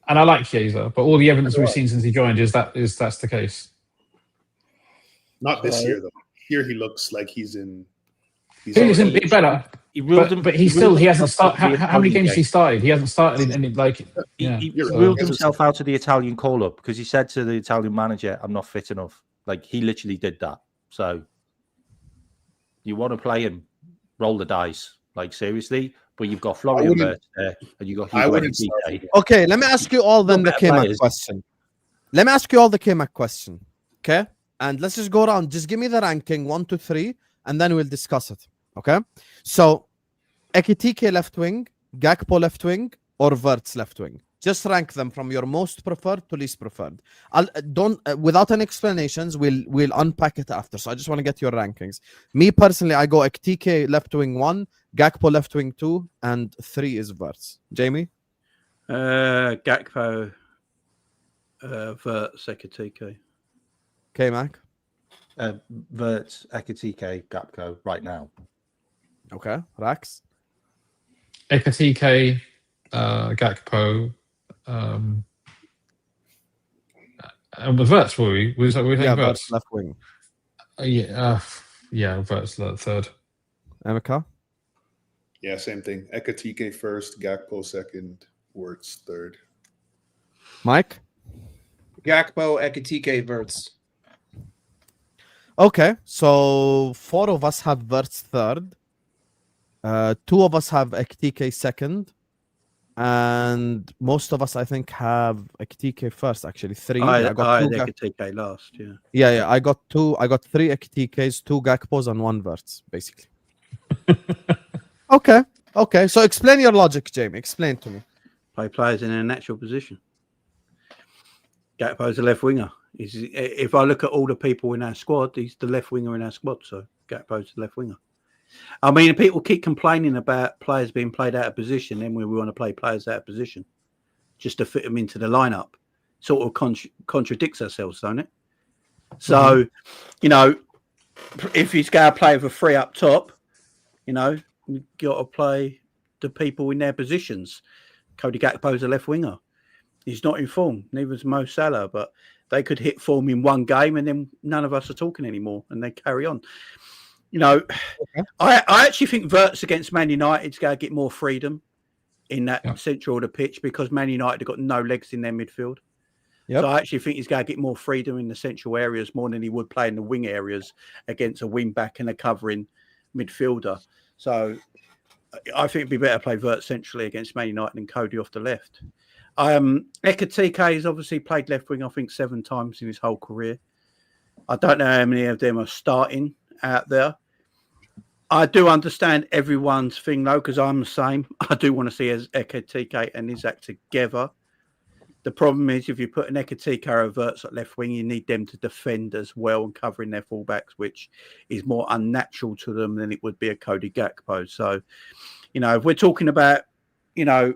and I like Chiesa, but all the evidence we've seen since he joined is that's the case. Not this year though. Here he looks like he's in. He's in better. But he hasn't started. How many games has he started? He hasn't started in like. He ruled himself out of the Italian call-up because he said to the Italian manager, "I'm not fit enough." Like he literally did that. So you want to play him, roll the dice. Like seriously, but you've got Florian Wirtz there, and you got. Okay, let me ask you all then the K-Mac question. Let me ask you all the K-Mac question. Okay, and let's just go around. Just give me the ranking 1 to 3, and then we'll discuss it. Okay, so Ekitike left wing, Gakpo left wing, or Wirtz left wing. Just rank them from your most preferred to least preferred. Without any explanations, we'll unpack it after. So I just want to get your rankings. Me personally, I go Ekitike left wing 1, Gakpo left wing 2, and 3 is Wirtz. Jamie? Gakpo, Wirtz, Ekitike. K-Mac? Wirtz, Ekitike, Gakpo right now. Okay. Rax? Ekitike, Gakpo, and Wirtz, were we? Was that Wirtz left wing. Yeah, Wirtz third. Emeka? Yeah, same thing. Ekitike first, Gakpo second, Wirtz third. Mike? Gakpo, Ekitike, Wirtz. Okay, so 4 of us have Wirtz third. 2 of us have Ekitike second. And most of us, I think, have Ekitike first, actually. 3. I got Ekitike last, yeah. Yeah, I got 3 Ekitikes, 2 Gakpos, and 1 Wirtz, basically. Okay. So explain your logic, Jamie. Explain to me. Play players in a natural position. Gakpo's a left winger. If I look at all the people in our squad, he's the left winger in our squad. So Gakpo's the left winger. I mean, people keep complaining about players being played out of position, then we want to play players out of position just to fit them into the lineup. Sort of contradicts ourselves, don't it? So, you know, if he's going to play with a 3 up top, you know, you've got to play the people in their positions. Cody Gakpo's a left winger. He's not in form. Neither is Mo Salah, but they could hit form in one game and then none of us are talking anymore and they carry on. You know, I actually think Wirtz against Man United's going to get more freedom in that central of the pitch because Man United have got no legs in their midfield. Yep. So I actually think he's going to get more freedom in the central areas more than he would play in the wing areas against a wing back and a covering midfielder. So I think it'd be better to play Wirtz centrally against Man United than Cody off the left. Ekitike has obviously played left wing, I think, 7 times in his whole career. I don't know how many of them are starting out there. I do understand everyone's thing, though, because I'm the same. I do want to see Ekitike and Isak together. The problem is if you put an Ekitike or a Wirtz at left wing, you need them to defend as well and covering their fullbacks, which is more unnatural to them than it would be a Cody Gakpo. So, you know, if we're talking about, you know,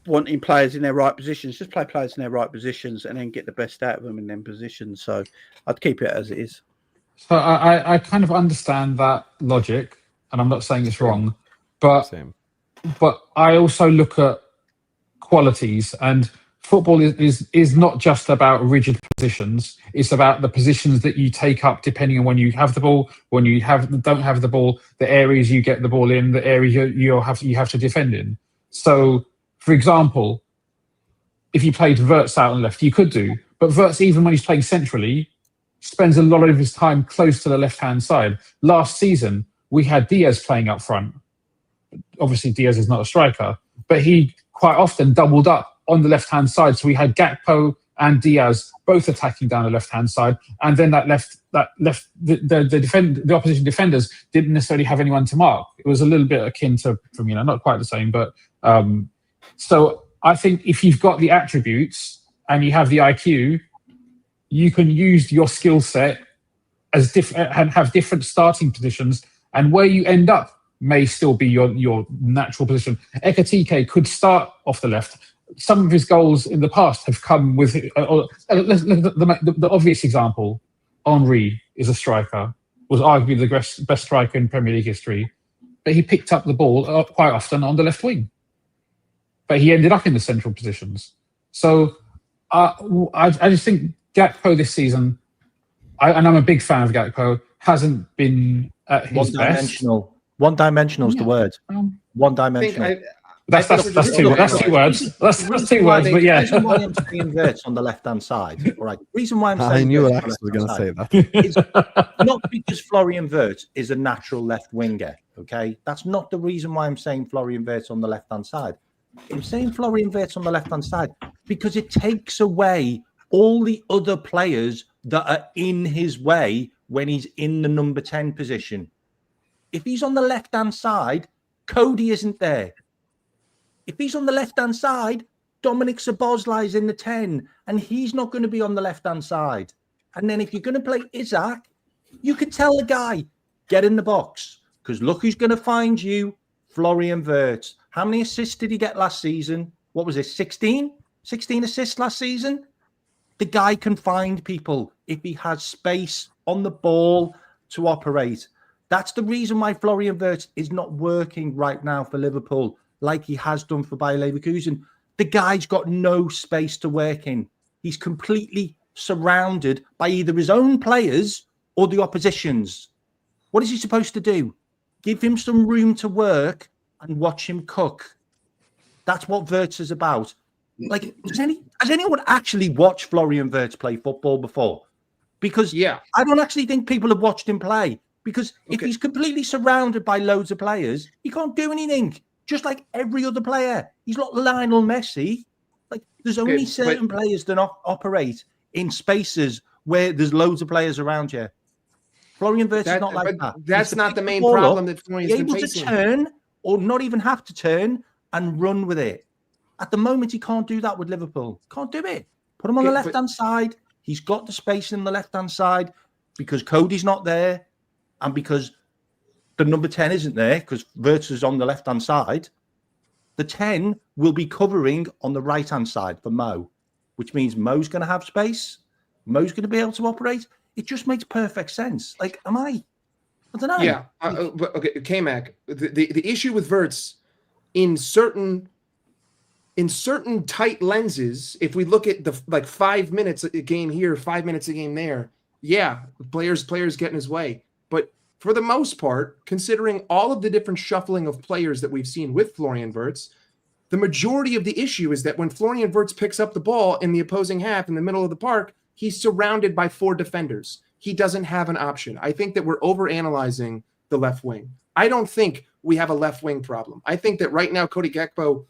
wanting players in their right positions, just play players in their right positions and then get the best out of them in them positions. So I'd keep it as it is. So I kind of understand that logic, and I'm not saying it's wrong, but I also look at qualities, and football is not just about rigid positions. It's about the positions that you take up depending on when you have the ball, when you don't have the ball, the areas you get the ball in, the areas you have to defend in. So, for example, if you played Wirtz out on left, you could do, but Wirtz, even when he's playing centrally, spends a lot of his time close to the left-hand side. Last season, we had Diaz playing up front. Obviously, Diaz is not a striker, but he quite often doubled up on the left-hand side. So we had Gakpo and Diaz both attacking down the left-hand side, and then the opposition defenders didn't necessarily have anyone to mark. It was a little bit akin to Firmino, not quite the same, but so I think if you've got the attributes and you have the IQ, you can use your skill set as and have different starting positions, and where you end up may still be your natural position. Ekitike could start off the left. Some of his goals in the past have come with the obvious example. Henry is a striker, was arguably the best striker in Premier League history, but he picked up the ball quite often on the left wing. But he ended up in the central positions. So I just think Gakpo this season, and I'm a big fan of Gakpo, hasn't been at his best. One-dimensional is the word. One-dimensional. That's 2 words. That's 2 words, but yeah. The reason why I'm saying Wirtz on the left-hand side, all right. The reason why I'm saying I knew Alex was going to say that. Is not because Florian Wirtz is a natural left winger, okay? That's not the reason why I'm saying Florian Wirtz on the left-hand side. I'm saying Florian Wirtz on the left-hand side because it takes away all the other players that are in his way when he's in the number 10 position. If he's on the left-hand side, Cody isn't there. If he's on the left-hand side, Dominic Szoboszlai is in the 10, and he's not going to be on the left-hand side. And then if you're going to play Isak, you could tell the guy, get in the box, because look who's going to find you, Florian Wirtz. How many assists did he get last season? What was it, 16? 16 assists last season? The guy can find people if he has space on the ball to operate. That's the reason why Florian Wirtz is not working right now for Liverpool like he has done for Bayer Leverkusen. The guy's got no space to work in. He's completely surrounded by either his own players or the opposition's. What is he supposed to do? Give him some room to work and watch him cook. That's what Wirtz is about. Like, has anyone actually watched Florian Wirtz play football before? Because I don't actually think people have watched him play. Because if he's completely surrounded by loads of players, he can't do anything. Just like every other player. He's not Lionel Messi. Like, there's only certain players that operate in spaces where there's loads of players around you. Florian Wirtz is not like that. That's not the main problem that Florian's been facing. Able to turn, or not even have to turn, and run with it. At the moment, he can't do that with Liverpool. Can't do it. Put him on the left-hand side. He's got the space in the left-hand side because Cody's not there. And because the number 10 isn't there because Wirtz is on the left-hand side, the 10 will be covering on the right-hand side for Mo, which means Mo's going to have space. Mo's going to be able to operate. It just makes perfect sense. Like, I don't know. Yeah. Okay, K-Mac, the issue with Wirtz in certain tight lenses, if we look at the 5 minutes a game here, 5 minutes a game there, yeah, players get in his way. But for the most part, considering all of the different shuffling of players that we've seen with Florian Wirtz, the majority of the issue is that when Florian Wirtz picks up the ball in the opposing half in the middle of the park, he's surrounded by 4 defenders. He doesn't have an option. I think that we're overanalyzing the left wing. I don't think we have a left wing problem. I think that right now, Cody Gakpo,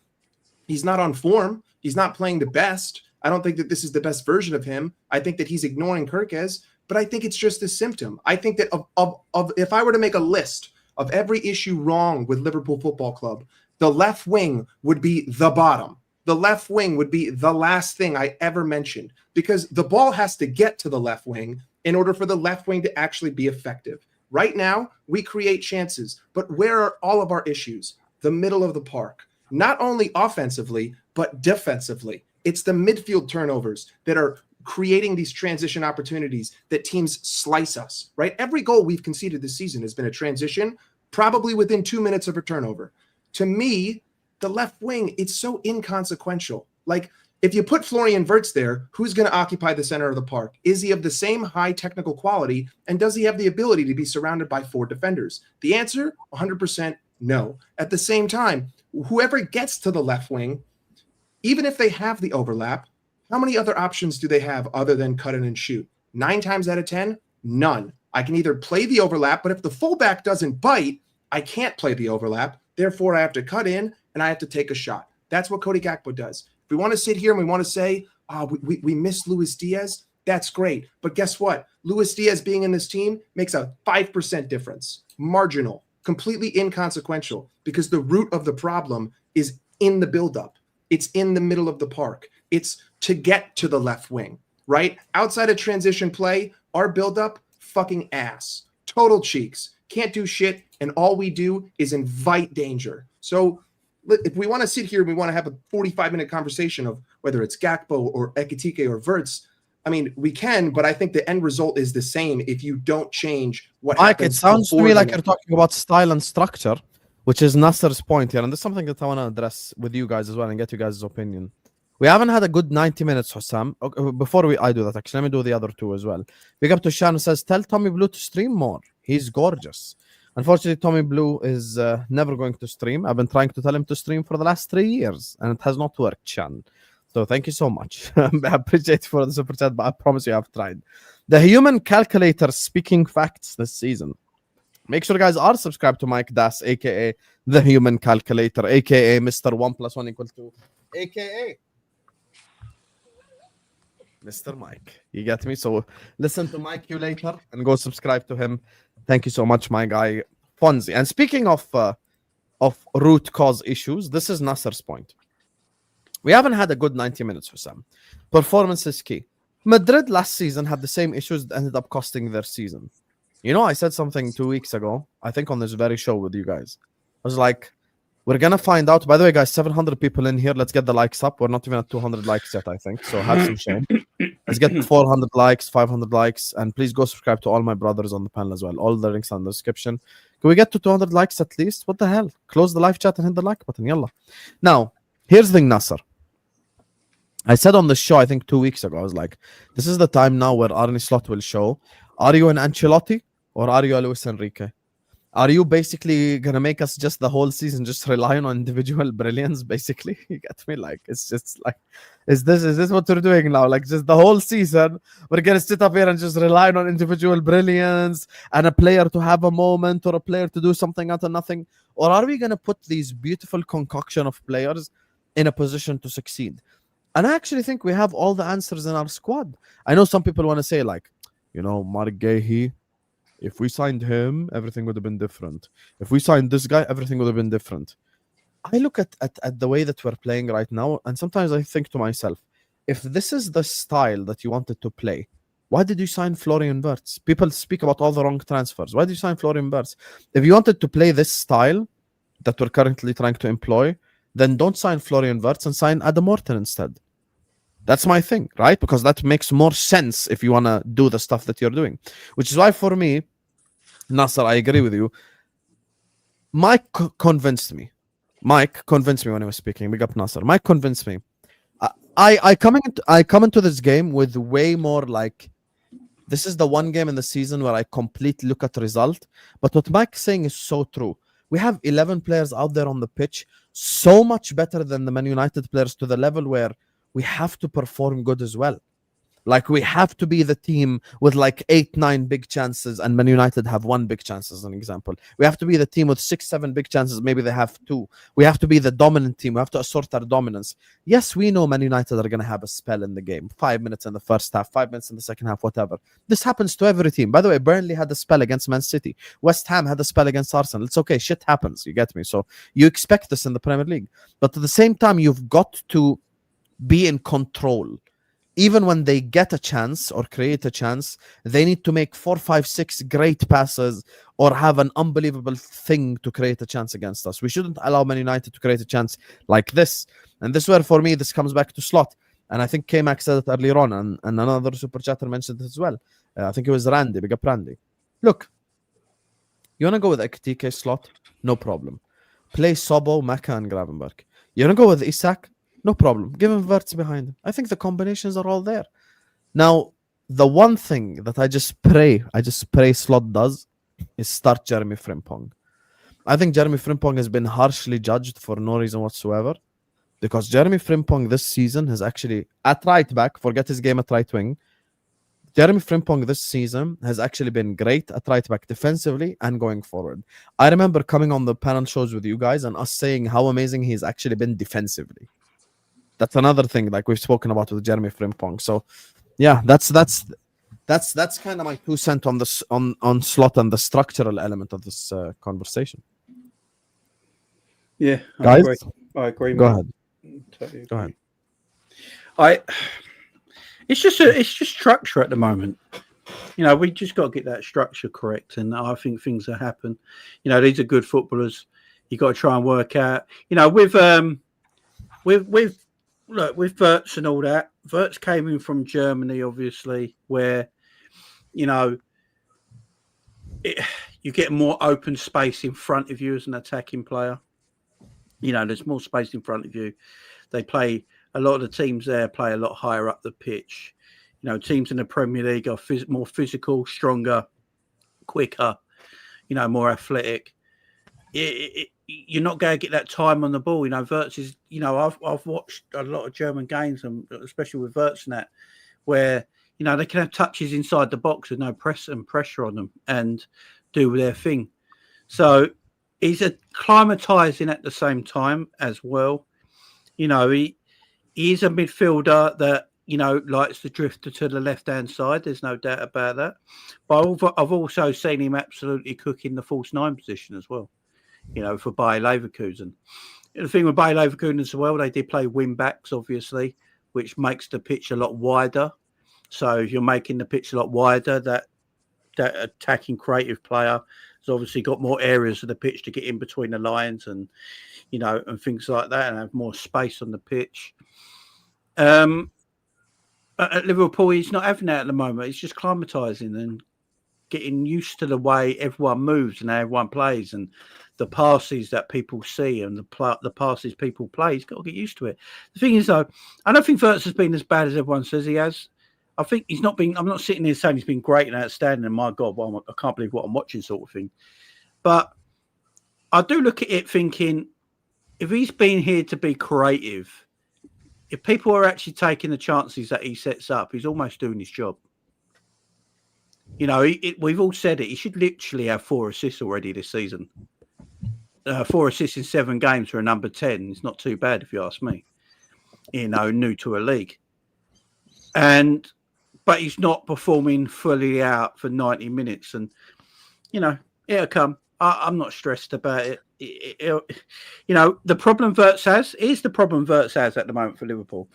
he's not on form. He's not playing the best. I don't think that this is the best version of him. I think that he's ignoring Kirkez, but I think it's just a symptom. I think that of if I were to make a list of every issue wrong with Liverpool Football Club, the left wing would be the bottom. The left wing would be the last thing I ever mentioned because the ball has to get to the left wing in order for the left wing to actually be effective. Right now, we create chances, but where are all of our issues? The middle of the park, not only offensively, but defensively. It's the midfield turnovers that are creating these transition opportunities that teams slice us, right? Every goal we've conceded this season has been a transition, probably within 2 minutes of a turnover. To me, the left wing, it's so inconsequential. Like, if you put Florian Wirtz there, who's going to occupy the center of the park? Is he of the same high technical quality? And does he have the ability to be surrounded by 4 defenders? The answer, 100% no. At the same time, whoever gets to the left wing, even if they have the overlap, how many other options do they have other than cut in and shoot? 9 times out of 10, none. I can either play the overlap, but if the fullback doesn't bite, I can't play the overlap. Therefore, I have to cut in and I have to take a shot. That's what Cody Gakpo does. If we want to sit here and we want to say, we miss Luis Diaz, that's great. But guess what? Luis Diaz being in this team makes a 5% difference. Marginal, completely inconsequential, because the root of the problem is in the buildup. It's in the middle of the park. It's to get to the left wing, right? Outside of transition play, our buildup, fucking ass. Total cheeks. Can't do shit, and all we do is invite danger. So if we want to sit here, we want to have a 45-minute conversation of whether it's Gakpo or Ekitike or Wirtz. I mean, we can, but I think the end result is the same if you don't change what happens. It sounds to me like you're talking about style and structure, which is Nasser's point here. And this is something that I want to address with you guys as well and get you guys' opinion. We haven't had a good 90 minutes, Husam. Okay, before I do that, actually, let me do the other 2 as well. Big up to Shan, who says, tell Tommy Blue to stream more. He's gorgeous. Unfortunately, Tommy Blue is never going to stream. I've been trying to tell him to stream for the last 3 years, and it has not worked, Shan. So thank you so much. I appreciate it for the super chat, but I promise you I've tried. The human calculator speaking facts this season. Make sure you guys are subscribed to Mike Das, a.k.a. the human calculator, a.k.a. Mr. 1 + 1 = 2, a.k.a. Mr. Mike. You get me? So listen to Mike you later and go subscribe to him. Thank you so much, my guy, Fonzie. And speaking of root cause issues, this is Nasser's point. We haven't had a good 90 minutes for some. Performance is key. Madrid last season had the same issues that ended up costing their season. You know, I said something 2 weeks ago, I think on this very show with you guys. I was like, we're going to find out. By the way, guys, 700 people in here. Let's get the likes up. We're not even at 200 likes yet, I think. So have some shame. Let's get 400 likes, 500 likes. And please go subscribe to all my brothers on the panel as well. All the links are in the description. Can we get to 200 likes at least? What the hell? Close the live chat and hit the like button. Yalla. Now, here's the thing, Nasser. I said on the show, I think 2 weeks ago, I was like, this is the time now where Arne Slot will show. Are you an Ancelotti or are you a Luis Enrique? Are you basically going to make us just the whole season just relying on individual brilliance, basically? You get me? Like, it's just like, is this what we're doing now? Like, just the whole season, we're going to sit up here and just rely on individual brilliance and a player to have a moment or a player to do something out of nothing? Or are we going to put these beautiful concoction of players in a position to succeed? And I actually think we have all the answers in our squad. I know some people want to say, like, you know, Mark Gahey, if we signed him, everything would have been different. If we signed this guy, everything would have been different. I look at the way that we're playing right now, and sometimes I think to myself, if this is the style that you wanted to play, Why did you sign Florian Wirtz? People speak about all the wrong transfers. Why did you sign Florian Wirtz? If you wanted to play this style that we're currently trying to employ, then don't sign Florian Wirtz and sign Adam Morton instead. That's my thing, right? Because that makes more sense if you want to do the stuff that you're doing. Which is why, for me, Nasser, I agree with you. Mike convinced me. Mike convinced me when he was speaking. Big up Nasser. Mike convinced me. I come into this game with way more like, this is the one game in the season where I completely look at the result. But what Mike's saying is so true. We have 11 players out there on the pitch, so much better than the Man United players, to the level where we have to perform good as well. Like, we have to be the team with like 8-9 big chances, and Man United have 1 big chance, as an example. We have to be the team with 6-7 big chances, maybe they have 2. We have to be the dominant team. We have to assert our dominance. Yes, we know Man United are going to have a spell in the game. 5 minutes in the first half, 5 minutes in the second half, whatever. This happens to every team. By the way, Burnley had a spell against Man City. West Ham had a spell against Arsenal. It's okay. Shit happens. You get me? So you expect this in the Premier League. But at the same time, you've got to be in control. Even when they get a chance or create a chance, they need to make 4, 5, 6 great passes or have an unbelievable thing to create a chance against us. We shouldn't allow Man United to create a chance like this. And this is where, for me, this comes back to Slot. And I think K-Max said it earlier on, and another super chatter mentioned it as well. I think it was Randy, big up Randy. Look, you want to go with Ekitike Slot? No problem. Play Sobo, Maka, and Gravenberg. You want to go with Isak? No problem. Give him Wirtz behind him. I think the combinations are all there. Now, the one thing that I just pray Slot does is start Jeremy Frimpong. I think Jeremy Frimpong has been harshly judged for no reason whatsoever, because Jeremy Frimpong this season has actually, at right back, forget his game at right wing, Jeremy Frimpong this season has actually been great at right back defensively and going forward. I remember coming on the panel shows with you guys and us saying how amazing he's actually been defensively. That's another thing, like we've spoken about with Jeremy Frimpong. So, yeah, that's kind of my 2 cents on this on Slot and the structural element of this conversation. Yeah, guys, I agree. Go ahead. Totally Go ahead. It's just structure at the moment. You know, we just got to get that structure correct, and I think things will happen. You know, these are good footballers. You got to try and work out. You know, with Wirtz and all that. Wirtz came in from Germany, obviously, where, you know, you get more open space in front of you as an attacking player. You know, there's more space in front of you. They play, a lot of the teams there play a lot higher up the pitch. You know, teams in the Premier League are more physical, stronger, quicker, you know, more athletic. You're not going to get that time on the ball. You know, Wirtz is, you know, I've watched a lot of German games, and especially with Wirtz and that, where, you know, they can have touches inside the box with no pressure on them and do their thing. So he's acclimatizing at the same time as well. You know, he is a midfielder that, you know, likes to drift to the left-hand side. There's no doubt about that. But I've also seen him absolutely cooking the false 9 position as well, you know, for Bayer Leverkusen. The thing with Bayer Leverkusen as well, they did play wing-backs, obviously, which makes the pitch a lot wider. So if you're making the pitch a lot wider, that attacking creative player has obviously got more areas of the pitch to get in between the lines and, you know, and things like that, and have more space on the pitch. At Liverpool, he's not having that at the moment. He's just climatising and getting used to the way everyone moves and how everyone plays and the passes that people see and the passes people play. He's got to get used to it. The thing is, though, I don't think Wirtz has been as bad as everyone says he has. I think he's not been. I'm not sitting here saying he's been great and outstanding. And my God, well, I can't believe what I'm watching, sort of thing. But I do look at it thinking, if he's been here to be creative, if people are actually taking the chances that he sets up, he's almost doing his job. You know, we've all said it. He should literally have 4 assists already this season. 4 assists in 7 games for a number 10. It's not too bad, if you ask me. You know, new to a league. But he's not performing fully out for 90 minutes. And, you know, it'll come. I'm not stressed about it. You know, the problem Wirtz has is the problem Wirtz has at the moment for Liverpool.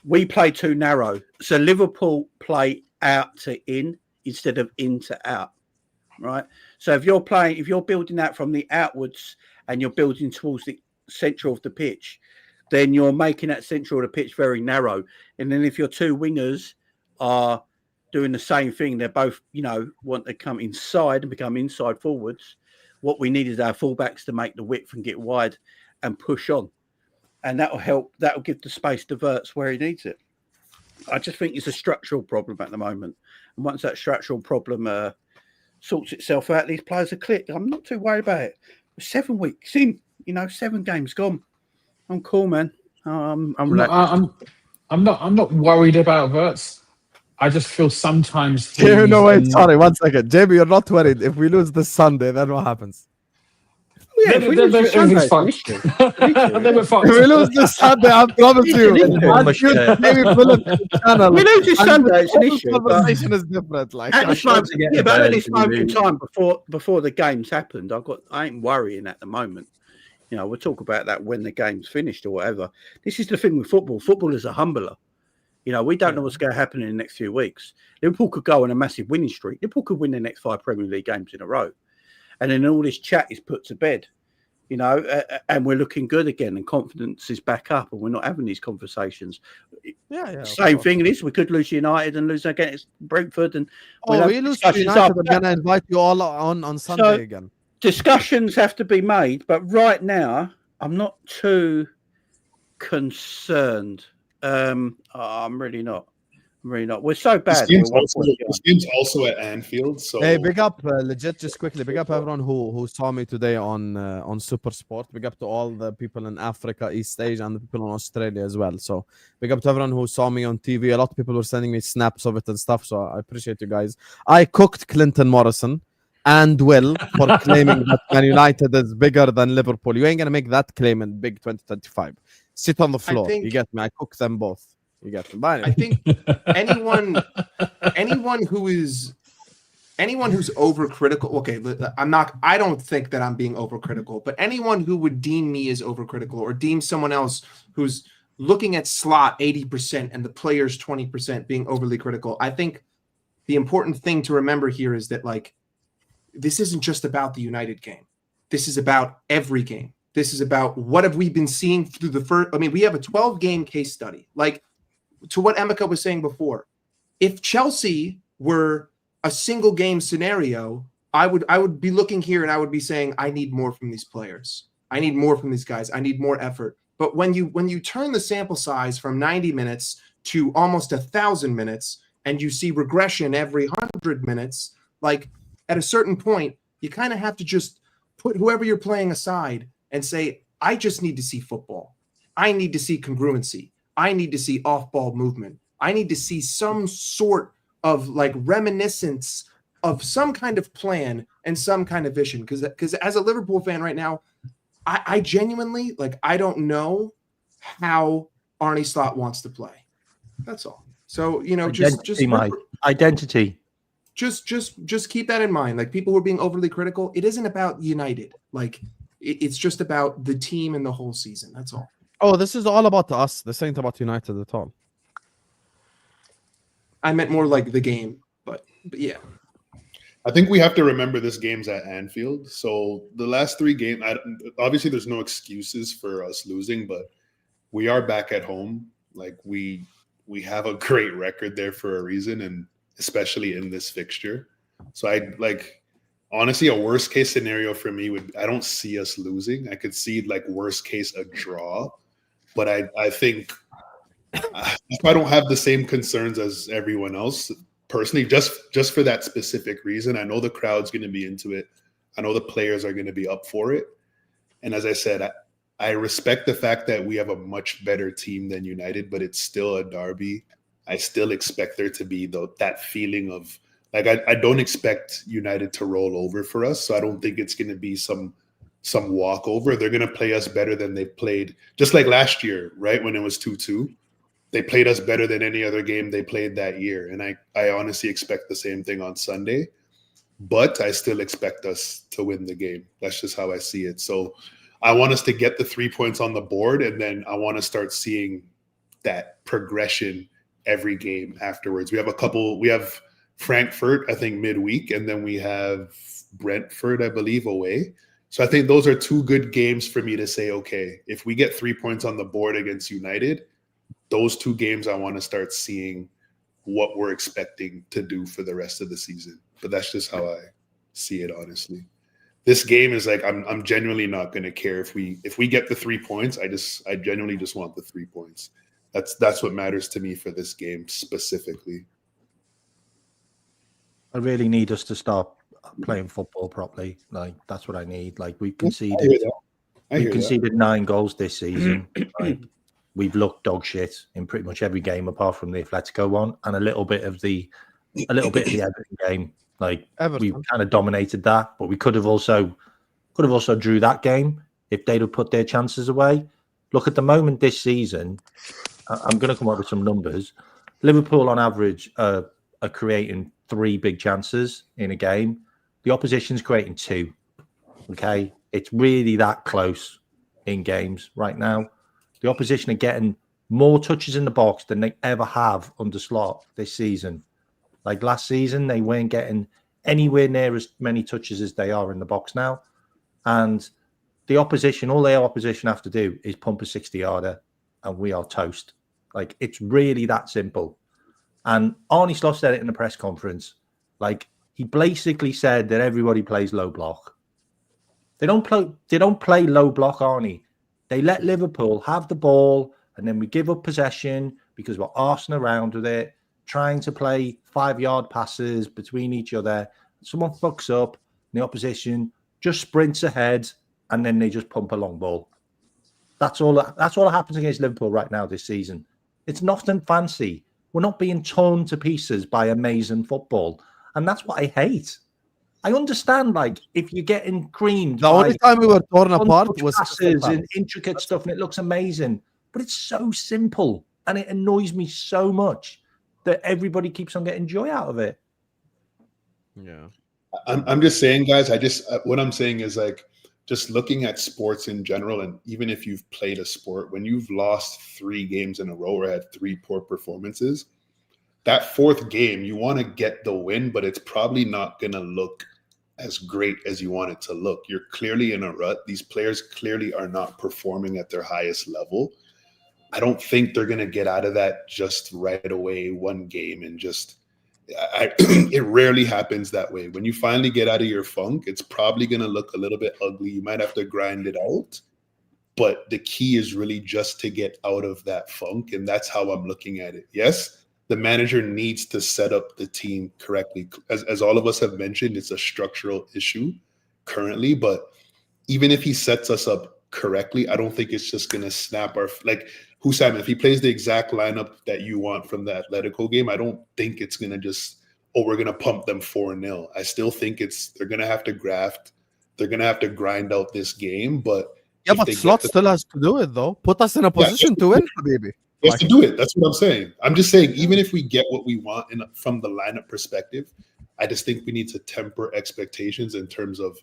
we play too narrow. So Liverpool play out to in instead of in to out, right? So if you're building that from the outwards and you're building towards the central of the pitch, then you're making that central of the pitch very narrow. And then if your two wingers are doing the same thing, they're both, want to come inside and become inside forwards. What we need is our fullbacks to make the width and get wide and push on. And that'll help. That'll give the space to Wirtz where he needs it. I just think it's a structural problem at the moment. And once that structural problem sorts itself out, these players are clicked. I'm not too worried about it. We're 7 weeks in, 7 games gone. I'm cool, man. I'm relaxed. I'm not worried about Wirtz. I just feel sometimes. Wait, sorry, 1 second. Jamie, you're not worried. If we lose this Sunday, then what happens? Yeah, if we lose this Sunday, it's an issue. If we lose this Sunday, I promise you. We lose this Sunday, it's an issue. The conversation is different. At this moment in time, before the games happened, I ain't worrying at the moment. We'll talk about that when the game's finished or whatever. This is the thing with football. Football is a humbler. We don't know what's going to happen in the next few weeks. Liverpool could go on a massive winning streak. Liverpool could win the next 5 Premier League games in a row. And then all this chat is put to bed, and we're looking good again and confidence is back up and we're not having these conversations. Same thing it is. We could lose United and lose against Brentford. And we lose United, we're going to invite you all on Sunday again. Discussions have to be made, but right now I'm not too concerned. I'm really not. We're so bad. This game's also at Anfield. So hey, big up, legit. Just quickly, big up everyone who saw me today on Super Sport. Big up to all the people in Africa, East Asia, and the people in Australia as well. So big up to everyone who saw me on TV. A lot of people were sending me snaps of it and stuff. So I appreciate you guys. I cooked Clinton Morrison and Will for claiming that Man United is bigger than Liverpool. You ain't gonna make that claim in Big 2025. Sit on the floor. You get me? I cook them both. You get them. Anyway. I think anyone who's overcritical. Okay, I don't think that I'm being overcritical, but anyone who would deem me as overcritical or deem someone else who's looking at Slot 80% and the players 20% being overly critical. I think the important thing to remember here is that this isn't just about the United game. This is about every game. This is about what have we been seeing through the first. I mean, we have a 12-game case study. To what Emeka was saying before, if Chelsea were a single game scenario, I would be looking here and I would be saying, I need more from these players. I need more from these guys. I need more effort. But when you turn the sample size from 90 minutes to almost 1,000 minutes, and you see regression every 100 minutes, at a certain point, you kind of have to just put whoever you're playing aside and say, I just need to see football. I need to see congruency. I need to see off-ball movement. I need to see some sort of reminiscence of some kind of plan and some kind of vision. Because as a Liverpool fan right now, I genuinely I don't know how Arne Slot wants to play. That's all. So just my identity. Just keep that in mind. People who are being overly critical, it isn't about United. It's just about the team and the whole season. That's all. Oh, this is all about us. This ain't about United at all. I meant more the game, but yeah. I think we have to remember this game's at Anfield. So the last 3 games, obviously there's no excuses for us losing, but we are back at home. We have a great record there for a reason, and especially in this fixture. So honestly, a worst case scenario for me I don't see us losing. I could see worst case a draw, but I think I don't have the same concerns as everyone else personally, just for that specific reason. I know the crowd's going to be into it. I know the players are going to be up for it. And as I said, I respect the fact that we have a much better team than United, but it's still a derby. I still expect there to be that feeling of I don't expect United to roll over for us. So I don't think it's going to be some walkover. They're going to play us better than they've played, just like last year, right? When it was 2-2, they played us better than any other game they played that year. And I honestly expect the same thing on Sunday, but I still expect us to win the game. That's just how I see it. So I want us to get the 3 points on the board, and then I want to start seeing that progression every game afterwards. We have Frankfurt, I think, midweek, and then we have Brentford, I believe, away. So I think those are two good games for me to say, okay, if we get 3 points on the board against United, those two games I want to start seeing what we're expecting to do for the rest of the season. But that's just how I see it, honestly. This game is like, I'm genuinely not going to care if we get the 3 points. I genuinely just want the 3 points. That's what matters to me for this game specifically. I really need us to start playing football properly. Like, that's what I need. Like, we conceded 9 goals this season. Like, we've looked dog shit in pretty much every game apart from the Atletico one and a little bit of the Everton game. Like, we kind of dominated that, but we could have also drew that game if they'd have put their chances away. Look, at the moment this season, I'm going to come up with some numbers. Liverpool on average are creating 3 big chances in a game. The opposition's creating 2. Okay, it's really that close in games right now. The opposition are getting more touches in the box than they ever have under Slot this season. Like last season, they weren't getting anywhere near as many touches as they are in the box now. And the opposition, all their opposition have to do is pump a 60-yarder and we are toast. Like, it's really that simple. And Arne Slot said it in the press conference. Like, he basically said that everybody plays low block. They don't play low block, Arnie. They let Liverpool have the ball and then we give up possession because we're arsing around with it, trying to play 5-yard passes between each other. Someone fucks up, and the opposition just sprints ahead, and then they just pump a long ball. That's all that happens against Liverpool right now this season. It's nothing fancy. We're not being torn to pieces by amazing football, and that's what I hate. I understand, like, if you're getting creamed. The only time we were torn apart was passes and intricate stuff, and it looks amazing, but it's so simple, and it annoys me so much that everybody keeps on getting joy out of it. Yeah, I'm just saying, guys. What I'm saying is, like, just looking at sports in general, and even if you've played a sport, when you've lost 3 games in a row or had 3 poor performances, that 4th game you want to get the win, but it's probably not going to look as great as you want it to look. You're clearly in a rut. These players clearly are not performing at their highest level. I don't think they're going to get out of that just right away, one game, and just it rarely happens that way. When you finally get out of your funk, it's probably going to look a little bit ugly. You might have to grind it out, but the key is really just to get out of that funk, and that's how I'm looking at it. Yes, the manager needs to set up the team correctly. As all of us have mentioned, it's a structural issue currently, but even if he sets us up correctly, I don't think it's just going to snap our, like, Husam, if he plays the exact lineup that you want from the Atletico game, I don't think it's going to just, we're going to pump them 4-0. I still think they're going to have to graft. They're going to have to grind out this game. But yeah, but Slot still has to do it, though. Put us in a position to win, baby. He has to do it. That's what I'm saying. I'm just saying, even if we get what we want from the lineup perspective, I just think we need to temper expectations in terms of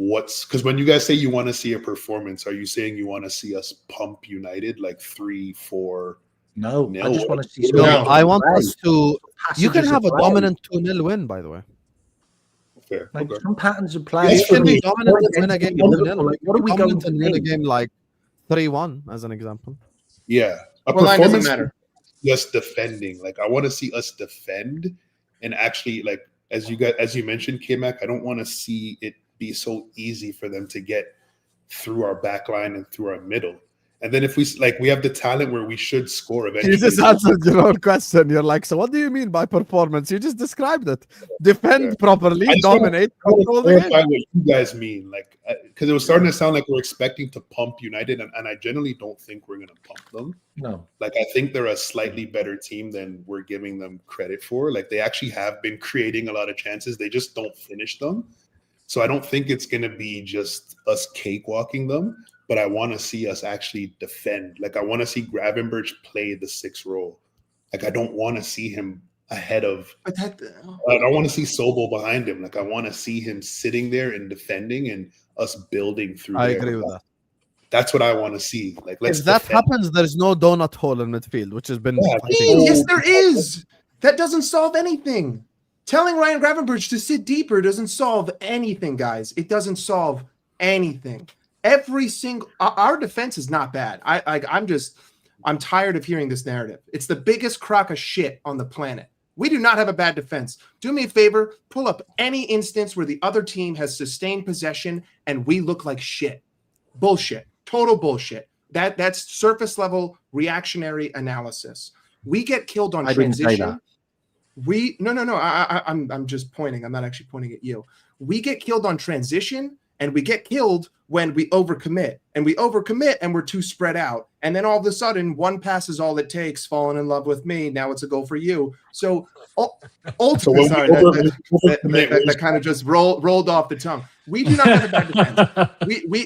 because when you guys say you want to see a performance, are you saying you want to see us pump United like 3-4? No, I just want to see. No, I want us to. You can have a dominant 2-0 win, by the way. Fair. Like, okay. some patterns of play. You can be dominant and win a game 2-0. Like, what are we going to win a game like 3-1, as an example? Yeah, That doesn't matter. Just defending. Like, I want to see us defend, and actually, like, as you mentioned, K-Mac, I don't want to see it be so easy for them to get through our back line and through our middle. And then if we have the talent where we should score eventually. You just answered your own question. You're like, so what do you mean by performance? You just described it. Defend properly, dominate, control the game. What you guys mean, like, because it was starting to sound like we're expecting to pump United, and I generally don't think we're going to pump them. No, like, I think they're a slightly better team than we're giving them credit for. Like, they actually have been creating a lot of chances. They just don't finish them. So I don't think it's going to be just us cakewalking them, but I want to see us actually defend. Like, I want to see Gravenberch play the 6th role. Like, I don't want to see him ahead of. I don't want to see Sobel behind him. Like, I want to see him sitting there and defending and us building through. I agree with that. That's what I want to see. Like, let's If that defend. happens, there's no donut hole in midfield, which has been. Yeah, Yes, there is. That doesn't solve anything. Telling Ryan Gravenberch to sit deeper doesn't solve anything, guys. It doesn't solve anything. Every single our defense is not bad. I'm tired of hearing this narrative. It's the biggest crock of shit on the planet. We do not have a bad defense. Do me a favor, pull up any instance where the other team has sustained possession and we look like shit. Bullshit. Total bullshit. That's surface level reactionary analysis. We get killed on transition. I'm just pointing. I'm not actually pointing at you. We get killed on transition, and we get killed when we overcommit. And we overcommit, and we're too spread out. And then all of a sudden, one pass is all it takes. Falling in love with me. Now it's a goal for you. So ultimately, that kind of just rolled off the tongue. We do not have a bad defense.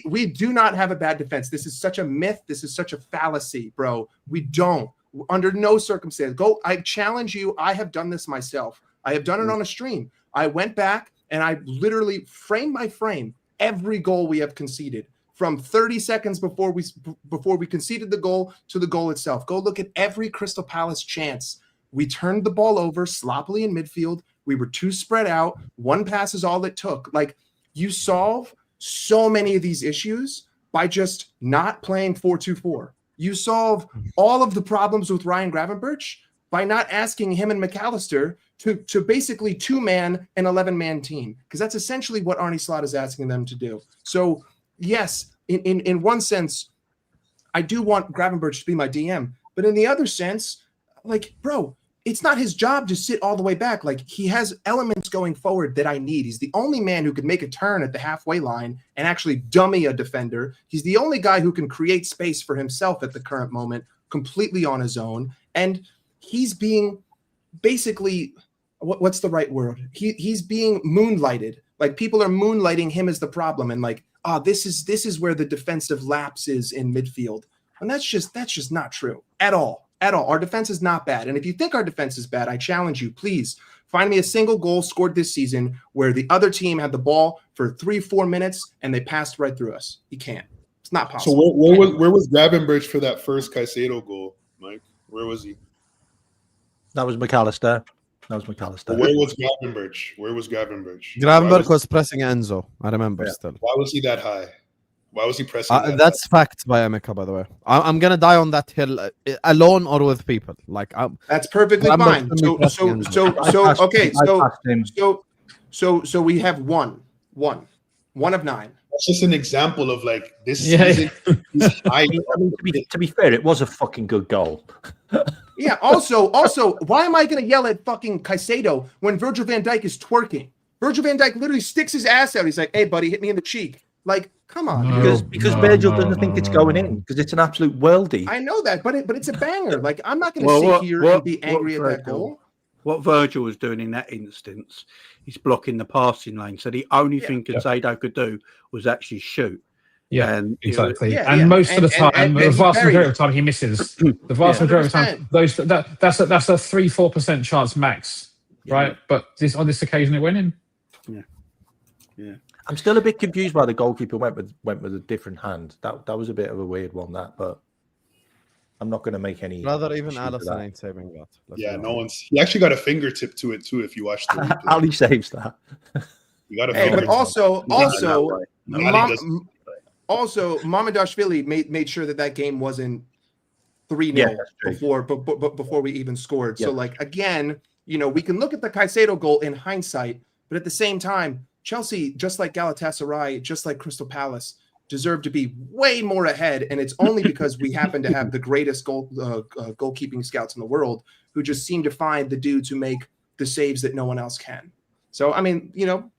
We do not have a bad defense. This is such a myth. This is such a fallacy, bro. We don't. Under no circumstance. I challenge you. I have done this myself. I have done it on a stream. I went back and I literally frame by frame every goal we have conceded from 30 seconds before we conceded the goal to the goal itself. Go look at every Crystal Palace chance. We turned the ball over sloppily in midfield. We were too spread out. One pass is all it took. Like, you solve so many of these issues by just not playing 4-2-4. You solve all of the problems with Ryan Gravenberch by not asking him and McAllister to basically 2-man an 11-man team, because that's essentially what Arne Slot is asking them to do. So, yes, in one sense, I do want Gravenberch to be my DM, but in the other sense, like, bro, it's not his job to sit all the way back. Like, he has elements going forward that I need. He's the only man who can make a turn at the halfway line and actually dummy a defender. He's the only guy who can create space for himself at the current moment, completely on his own. And he's being basically, what's the right word? He's being moonlighted. Like, people are moonlighting him as the problem. And like, this is where the defensive lapse is in midfield. And that's just not true at all. Our defense is not bad. And if you think our defense is bad, I challenge you, please find me a single goal scored this season where the other team had the ball for 3-4 minutes and they passed right through us. You can't. It's not possible. So where was Gravenberch for that first Caicedo goal, Mike? Where was he? That was McAllister. Where was Gravenberch? Gravenberch was pressing Enzo. I remember still. Why was he that high? Why was he pressing? That's fact by Emeka, by the way. I'm gonna die on that hill alone or with people. Like, that's perfectly fine. So we have one of 9. That's just an example of like this season. I mean, to be fair, it was a fucking good goal. Yeah. Also, why am I gonna yell at fucking Caicedo when Virgil van Dijk is twerking? Virgil van Dijk literally sticks his ass out. He's like, "Hey, buddy, hit me in the cheek." Like, come on. Because Virgil doesn't think it's going in because it's an absolute worldie. I know that, but it's a banger. Like, I'm not going to sit here and be angry at that goal. What Virgil was doing in that instance, he's blocking the passing lane. So the only thing Caicedo could do was actually shoot. Yeah, and exactly. Most of the time, the vast majority of the time, he misses. The vast majority of the time, that's a 3-4% chance max, right? But on this occasion, it went in. Yeah. I'm still a bit confused why the goalkeeper went with a different hand. That was a bit of a weird one, but I'm not going to make any. Rather, even Alisson ain't saving that. No one's. He actually got a fingertip to it too. If you watch the replay. Ali saves that. You got a fingertip. But also, Mamardashvili made sure that game wasn't 3-0 before we even scored. Yeah. So, like, again, we can look at the Caicedo goal in hindsight, but at the same time, Chelsea, just like Galatasaray, just like Crystal Palace, deserve to be way more ahead, and it's only because we happen to have the greatest goalkeeping scouts in the world who just seem to find the dudes who make the saves that no one else can. So, I mean, I'm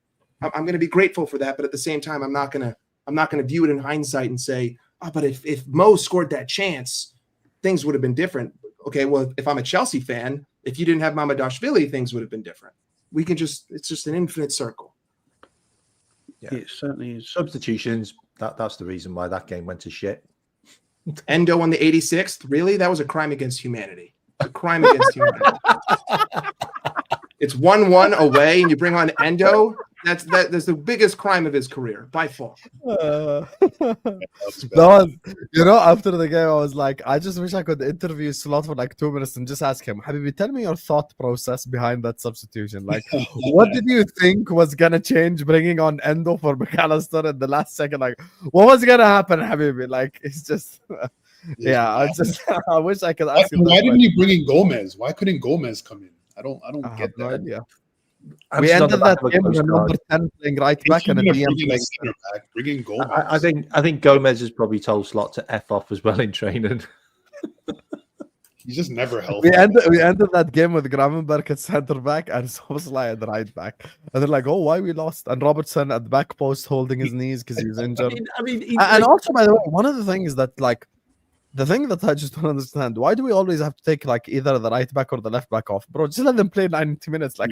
going to be grateful for that, but at the same time, I'm not going to view it in hindsight and say, but if Mo scored that chance, things would have been different. Okay, well, if I'm a Chelsea fan, if you didn't have Mamardashvili, things would have been different. It's just an infinite circle. Yeah, it certainly is. Substitutions. That's the reason why that game went to shit. Endo on the 86th. Really? That was a crime against humanity. A crime against humanity. It's 1-1 away, and you bring on Endo. That's the biggest crime of his career by far. After the game, I was like, I just wish I could interview Slot for like 2 minutes and just ask him, Habibi, tell me your thought process behind that substitution. Like, what did you think was gonna change bringing on Endo for McAllister in the last second? Like, what was gonna happen, Habibi? Like, it's just, I wish I could ask him. Why didn't you bring in Gomez? Why couldn't Gomez come in? I don't get no that. idea. We ended that game with a number 10 playing right back and a DM playing center back. Bringing Gomez. I think Gomez has probably told Slot to F off as well in training. He's just never healthy. We ended that game with Gravenberg at center back and Soboslai at the right back. And they're like, oh, why we lost? And Robertson at the back post holding his knees because he was injured. And also, by the way, one of the things that like the thing that I just don't understand, why do we always have to take like either the right back or the left back off? Bro, just let them play 90 minutes. Like,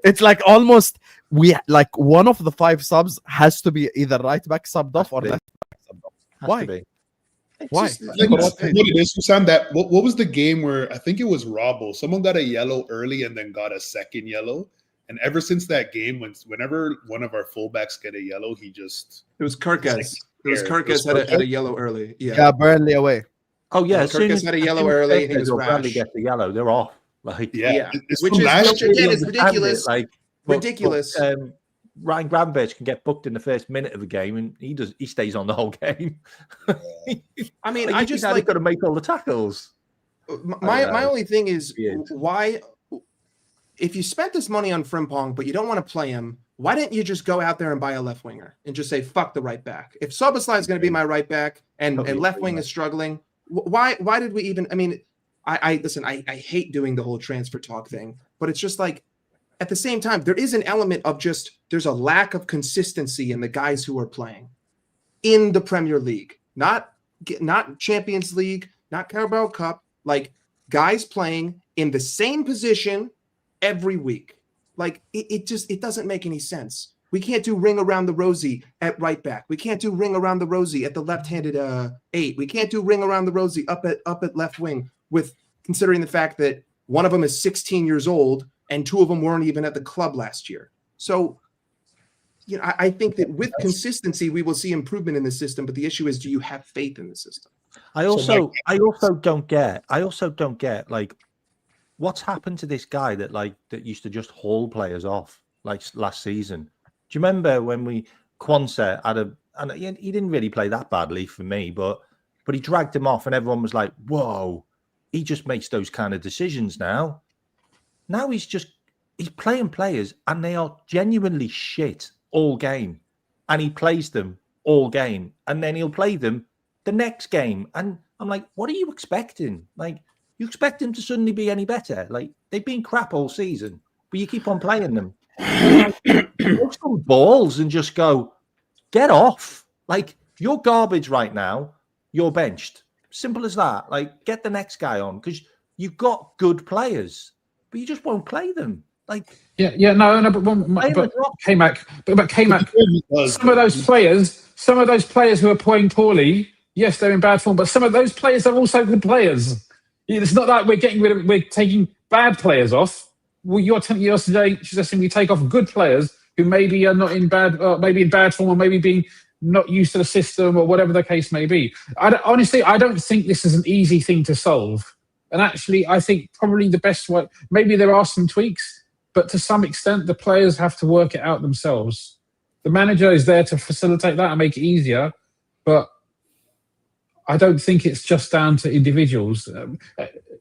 it's like almost one of the 5 subs has to be either right back subbed off or left back subbed off. Why? Why? What it is, Husam, what was the game where I think it was Robbo? Someone got a yellow early and then got a second yellow. And ever since that game, whenever one of our fullbacks get a yellow, it was Kirkes. It was Kirkes had a yellow early. Yeah, Burnley away. Oh yeah, Kirkes had a yellow early. And he was Bradley gets the yellow. They're off. Like which is ridiculous. Ridiculous. Ryan Gravenberch can get booked in the first minute of the game, and he stays on the whole game. I mean, I just got to make all the tackles. My only thing is why, if you spent this money on Frimpong but you don't want to play him, why didn't you just go out there and buy a left winger and just say fuck the right back? If Soboslai is going to be my right back and left wing is struggling, why did we even? I mean, I listen. I hate doing the whole transfer talk thing, but it's just like at the same time there is an element of just there's a lack of consistency in the guys who are playing in the Premier League, not Champions League, not Carabao Cup, like guys playing in the same position every week. Like it doesn't make any sense. We can't do ring around the rosy at right back. We can't do ring around the rosy at the left-handed 8. We can't do ring around the rosy up at left wing, with considering the fact that one of them is 16 years old and 2 of them weren't even at the club last year. So, I think that with consistency we will see improvement in the system. But the issue is, do you have faith in the system? I also don't get like what's happened to this guy that used to just haul players off like last season. Do you remember when Quonset and he didn't really play that badly for me, but he dragged him off and everyone was like, whoa, he just makes those kind of decisions now. Now he's playing players and they are genuinely shit all game. And he plays them all game. And then he'll play them the next game. And I'm like, what are you expecting? Like, you expect him to suddenly be any better? Like, they've been crap all season, but you keep on playing them. Take some balls and just go, get off. Like, you're garbage right now. You're benched. Simple as that. Like, get the next guy on because you've got good players, but you just won't play them. Like, but K-Mac, some of those players who are playing poorly, yes, they're in bad form, but some of those players are also good players. It's not like we're taking bad players off. Well, you're suggesting we take off good players who maybe are not in bad, maybe in bad form, or maybe being not used to the system, or whatever the case may be. Honestly, I don't think this is an easy thing to solve. And actually, I think probably the best way, maybe there are some tweaks, but to some extent, the players have to work it out themselves. The manager is there to facilitate that and make it easier, but I don't think it's just down to individuals.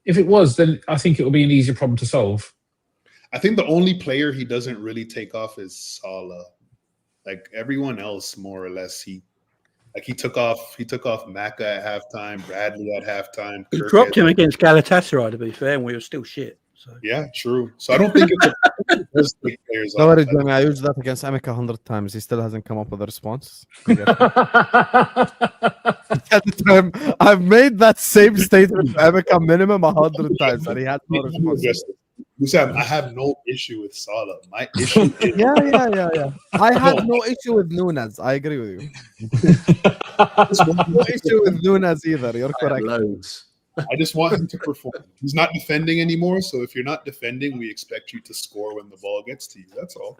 If it was, then I think it would be an easier problem to solve. I think the only player he doesn't really take off is Salah. Like everyone else, more or less, he took off Maka at halftime, Bradley at halftime. He dropped him against Galatasaray, to be fair, and we were still shit. So. Yeah, true. So I don't think it's players. No worries, Jamie. I used that against Emeka 100 times. He still hasn't come up with a response. At the time, I've made that same statement for Emeka minimum 100 times, and he had no response. Husam, I have no issue with Salah. My issue is... Yeah. I have no issue with Nunes. I agree with you. No issue with Nunes either. You're correct. Loads. I just want him to perform. He's not defending anymore, so if you're not defending, we expect you to score when the ball gets to you. That's all.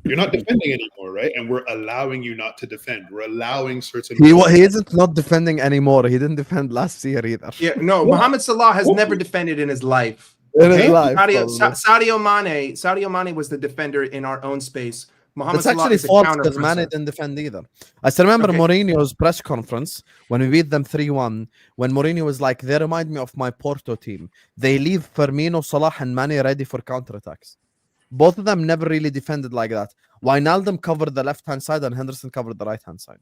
You're not defending anymore, right? And we're allowing you not to defend. We're allowing certain. He isn't not defending anymore. He didn't defend last year either. Yeah, no. Mohamed Salah has never defended in his life. In his life, Sadio Mane was the defender in our own space. It's actually false because Mane didn't defend either. I still remember Mourinho's press conference when we beat them 3-1. When Mourinho was like, "They remind me of my Porto team. They leave Firmino, Salah, and Mane ready for counterattacks." Both of them never really defended like that. Wijnaldum covered the left-hand side and Henderson covered the right-hand side.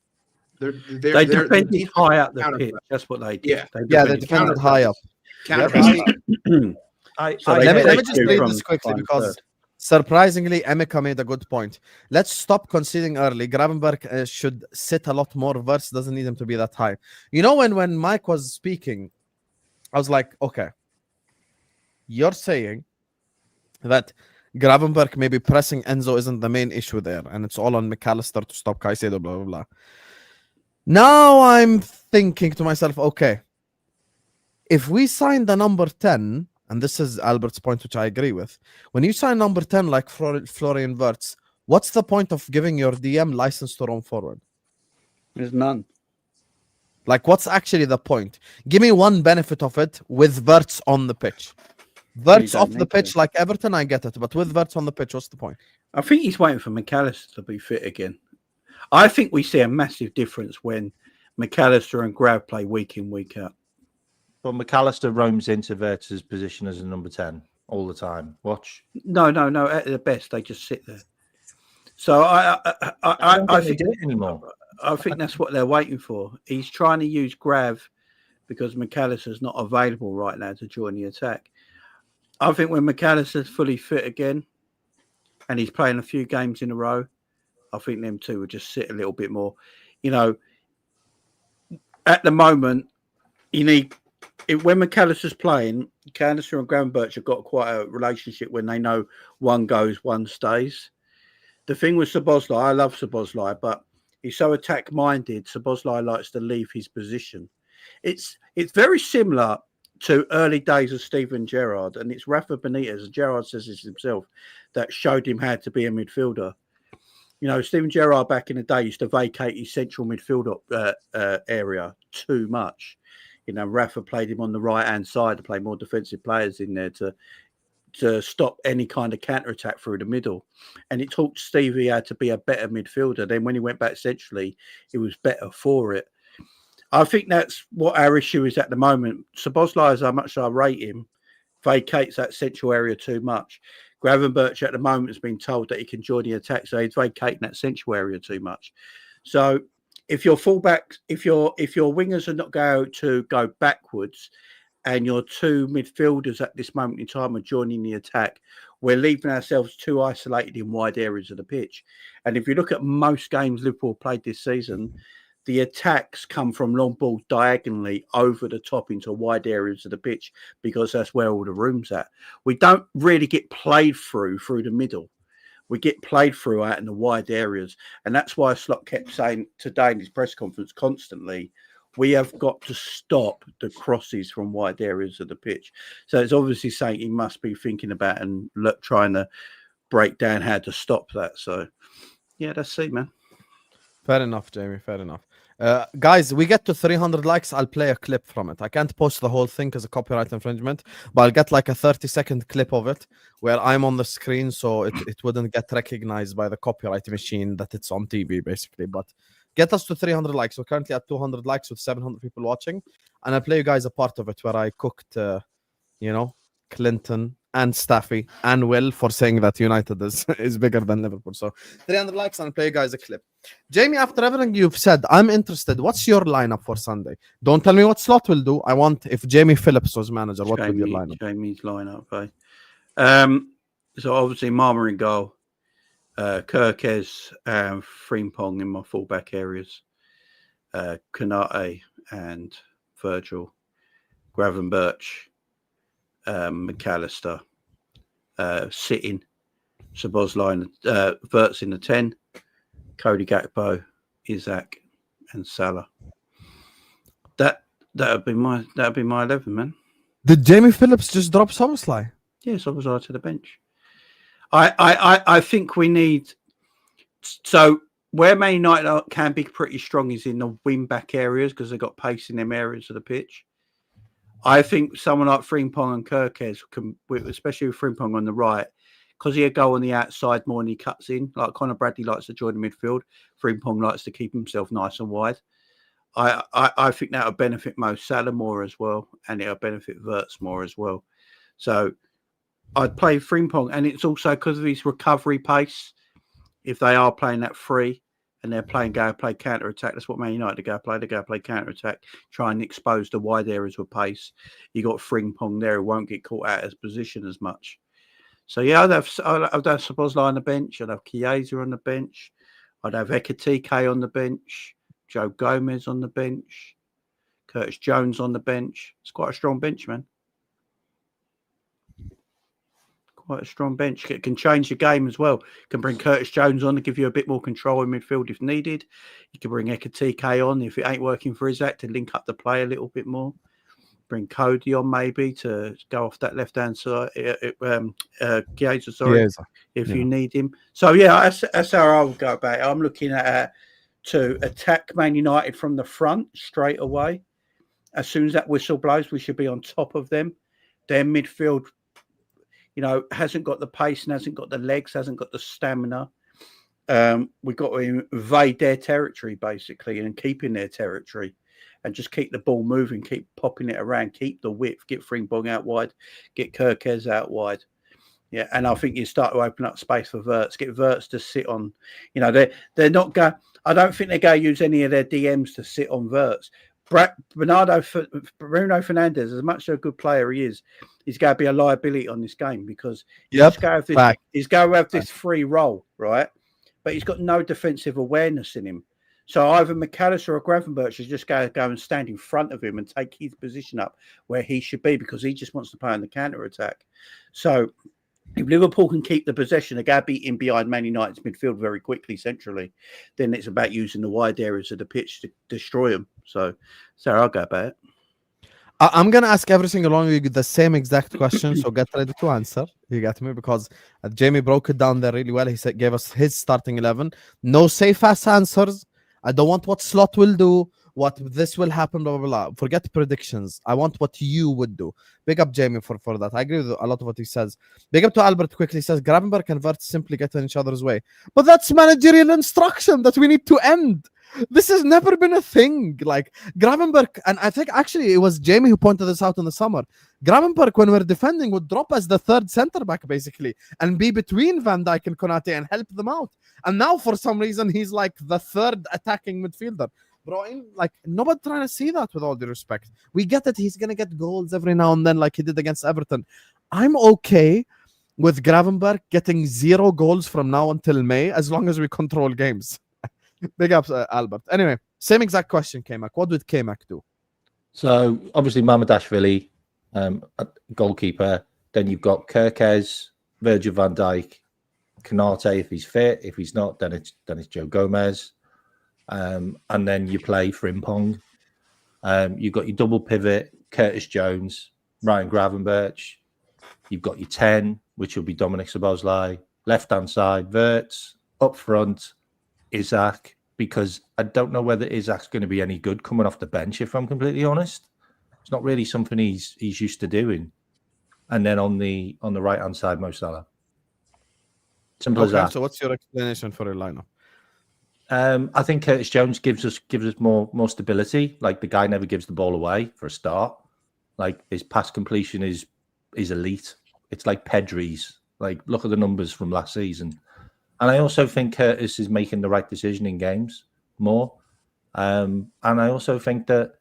They defended high up the pitch. That's what they did. They defended high up. Let me just read this quickly because surprisingly, Emeka made a good point. Let's stop conceding early. Gravenberg should sit a lot more. Verts doesn't need him to be that high. You know, when Mike was speaking, I was like, okay, you're saying that Gravenberg maybe pressing Enzo isn't the main issue there, and it's all on McAllister to stop Caicedo, blah, blah, blah. Now I'm thinking to myself, okay, if we sign the number 10, and this is Albert's point, which I agree with, when you sign number 10 like Florian Wirtz, what's the point of giving your DM license to roam forward? There's none. Like, what's actually the point? Give me one benefit of it with Wirtz on the pitch. Wirtz off the pitch like Everton, I get it. But with Wirtz on the pitch, what's the point? I think he's waiting for McAllister to be fit again. I think we see a massive difference when McAllister and Grav play week in, week out. But McAllister roams into Wirtz's position as a number 10 all the time. Watch. No. At the best, they just sit there. So I think do it anymore. I think that's what they're waiting for. He's trying to use Grav because McAllister's not available right now to join the attack. I think when McAllister's fully fit again and he's playing a few games in a row, I think them two will just sit a little bit more. You know, at the moment, you need... when McAllister's playing, McAllister and Gravenberch have got quite a relationship when they know one goes, one stays. The thing with Szoboszlai, I love Szoboszlai, but he's so attack-minded, Szoboszlai likes to leave his position. It's very similar to early days of Steven Gerrard, and it's Rafa Benitez, Gerrard says this himself, that showed him how to be a midfielder. You know, Steven Gerrard back in the day used to vacate his central midfield area too much. You know, Rafa played him on the right-hand side to play more defensive players in there to stop any kind of counter-attack through the middle. And it taught Stevie how to be a better midfielder. Then when he went back centrally, he was better for it. I think that's what our issue is at the moment. Szoboszlai, as much as I rate him, vacates that central area too much. Gravenberch at the moment has been told that he can join the attack, so he's vacating that central area too much. So if your fullbacks, if your wingers are not going to go backwards, and your two midfielders at this moment in time are joining the attack, we're leaving ourselves too isolated in wide areas of the pitch. And if you look at most games Liverpool played this season, the attacks come from long balls diagonally over the top into wide areas of the pitch because that's where all the room's at. We don't really get played through the middle. We get played through out in the wide areas. And that's why Slot kept saying today in his press conference constantly, we have got to stop the crosses from wide areas of the pitch. So it's obviously saying he must be thinking about and trying to break down how to stop that. So, yeah, that's it, man. Fair enough, Jamie. Fair enough. Guys, we get to 300 likes. I'll play a clip from it. I can't post the whole thing as a copyright infringement, but I'll get like a 30-second clip of it where I'm on the screen, so it wouldn't get recognized by the copyright machine that it's on TV, basically. But get us to 300 likes. We're currently at 200 likes with 700 people watching, and I'll play you guys a part of it where I cooked, Clinton and Staffy and Will for saying that United is bigger than Liverpool. So 300 likes and I'll play you guys a clip. Jamie, after everything you've said, I'm interested. What's your lineup for Sunday? Don't tell me what Slot will do. I want, if Jamie Phillips was manager, what would your lineup? Jamie's lineup, eh? So obviously Marma in goal, Kirkes and Frimpong in my fullback areas, Konate and Virgil, Gravenberch, McAllister, sitting, Szoboszlai, Wirtz in the 10, Cody Gakpo, Isaac, and Salah. That'd be my 11, man. Did Jamie Phillips just drop Soboslai? Yes, I was to the bench. I think we need. So where Man United can be pretty strong is in the wing back areas because they've got pace in them areas of the pitch. I think someone like Frimpong and Kirkes can, especially with Frimpong on the right, because he'll go on the outside more and he cuts in. Like Conor Bradley likes to join the midfield. Frimpong likes to keep himself nice and wide. I think that will benefit Mo Salah more as well, and it'll benefit Wirtz more as well. So I'd play Frimpong, and it's also because of his recovery pace. If they are playing that free and they're play counter attack, that's what Man United go play. They go play counter attack, try and expose the wide areas with pace. You got Frimpong there who won't get caught out of his position as much. So yeah, I'd have Szoboszlai on the bench. I'd have Chiesa on the bench. I'd have Ekitike on the bench. Joe Gomez on the bench. Curtis Jones on the bench. It's quite a strong bench, man. Quite a strong bench. It can change the game as well. You can bring Curtis Jones on to give you a bit more control in midfield if needed. You can bring Ekitike on if it ain't working for Isaac to link up the play a little bit more. Bring Cody on maybe to go off that left-hand side. Chiesa, if you need him. So, yeah, that's how I would go about it. I'm looking at to attack Man United from the front straight away. As soon as that whistle blows, we should be on top of them. Their midfield, hasn't got the pace and hasn't got the legs, hasn't got the stamina. We've got to invade their territory, basically, and keep in their territory. And just keep the ball moving, keep popping it around, keep the width, get Frimpong out wide, get Kirkes out wide. Yeah, and I think you start to open up space for Wirtz, get Wirtz to sit on. They're not going. I don't think they're going to use any of their DMs to sit on Wirtz. Bruno Fernandes, as much as a good player he is, he's going to be a liability on this game because he's going to have this free role, right? But he's got no defensive awareness in him. So either McAllister or Gravenberch is just going to go and stand in front of him and take his position up where he should be because he just wants to play on the counter-attack. So if Liverpool can keep the possession, they're going to be in behind Man United's midfield very quickly centrally. Then it's about using the wide areas of the pitch to destroy them. So I'll go about it. I'm going to ask every single one of you the same exact question, so get ready to answer. You got me? Because Jamie broke it down there really well. He gave us his starting 11. No safe-ass answers. I don't want what Slot will do, what this will happen, blah, blah, blah. Forget predictions. I want what you would do. Big up Jamie for that. I agree with a lot of what he says. Big up to Albert quickly. He says, Gravenberch and Wirtz simply get in each other's way. But that's managerial instruction that we need to end. This has never been a thing. Like Gravenberch, and I think actually it was Jamie who pointed this out in the summer. Gravenberch, when we're defending, would drop as the third center back basically and be between Van Dijk and Konate and help them out. And now for some reason he's like the third attacking midfielder. Bro, like nobody trying to see that with all due respect. We get it. He's gonna get goals every now and then, like he did against Everton. I'm okay with Gravenberch getting 0 goals from now until May as long as we control games. Big ups, Albert. Anyway, same exact question, K-Mac. What would K-Mac do? So, obviously, Mamadashvili, goalkeeper. Then you've got Kirkes, Virgil van Dijk, Konate if he's fit. If he's not, then it's Joe Gomez. And then you play Frimpong. You've got your double pivot, Curtis Jones, Ryan Gravenberch. You've got your 10, which will be Dominic Szoboszlai. Left-hand side, Wirtz. Up front, Isaac, because I don't know whether Isaac's going to be any good coming off the bench, if I'm completely honest. It's not really something he's used to doing. And then on the right-hand side, Mo Salah. Simple as that. So what's your explanation for your lineup? I think Curtis Jones gives us more stability. Like the guy never gives the ball away for a start. Like his pass completion is elite. It's like Pedri's. Like look at the numbers from last season. And I also think Curtis is making the right decision in games more. And I also think that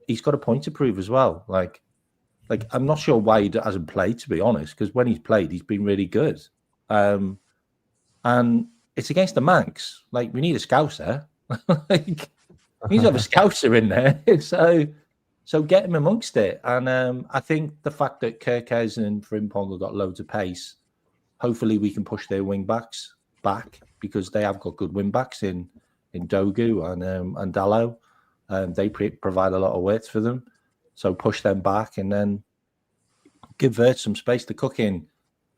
he's got a point to prove as well. Like I'm not sure why he hasn't played, to be honest, because when he's played, he's been really good. And it's against the Manx. Like, we need a Scouser. Like, we need to have a Scouser in there. So get him amongst it. And I think the fact that Kirkes and Frimpong have got loads of pace, hopefully we can push their wing backs back because they have got good wing backs in Dogu and Dallo. They provide a lot of width for them. So push them back and then give Vert some space to cook in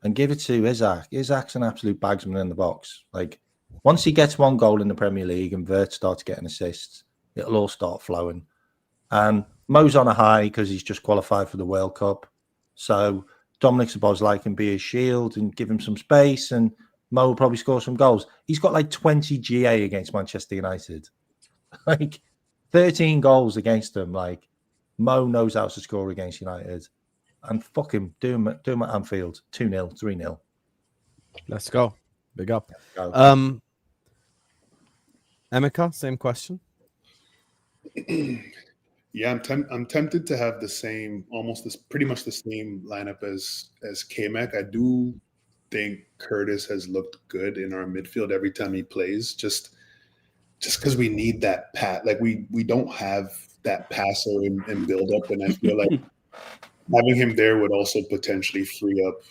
and give it to Isak. Isak's an absolute bagsman in the box. Like, once he gets one goal in the Premier League and Vert starts getting assists, it'll all start flowing. And Mo's on a high because he's just qualified for the World Cup. So Dominic Szoboszlai can be his shield and give him some space, and Mo will probably score some goals. He's got like 20 GA against Manchester United. Like 13 goals against them. Like, Mo knows how to score against United. And fuck him, do him at Anfield. 2-0, 3-0. Let's go. Big up. Go. Emeka, same question. Yeah, I'm tempted to have the same, pretty much the same lineup as K-Mac. I do think Curtis has looked good in our midfield every time he plays, just because we need that like we don't have that passer and build up, and I feel like having him there would also potentially free up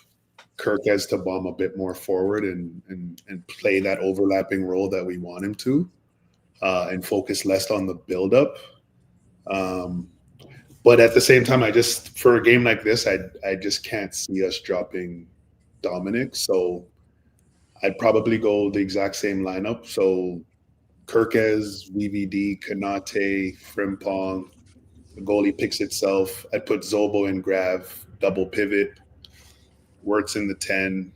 Kirkez to bomb a bit more forward and play that overlapping role that we want him to, and focus less on the build up. But at the same time, for a game like this, I just can't see us dropping Dominic. So I'd probably go the exact same lineup. So Kirkez, VVD, Konate, Frimpong. The goalie picks itself. I'd put Zobo and Grav, double pivot. Wirtz in the 10.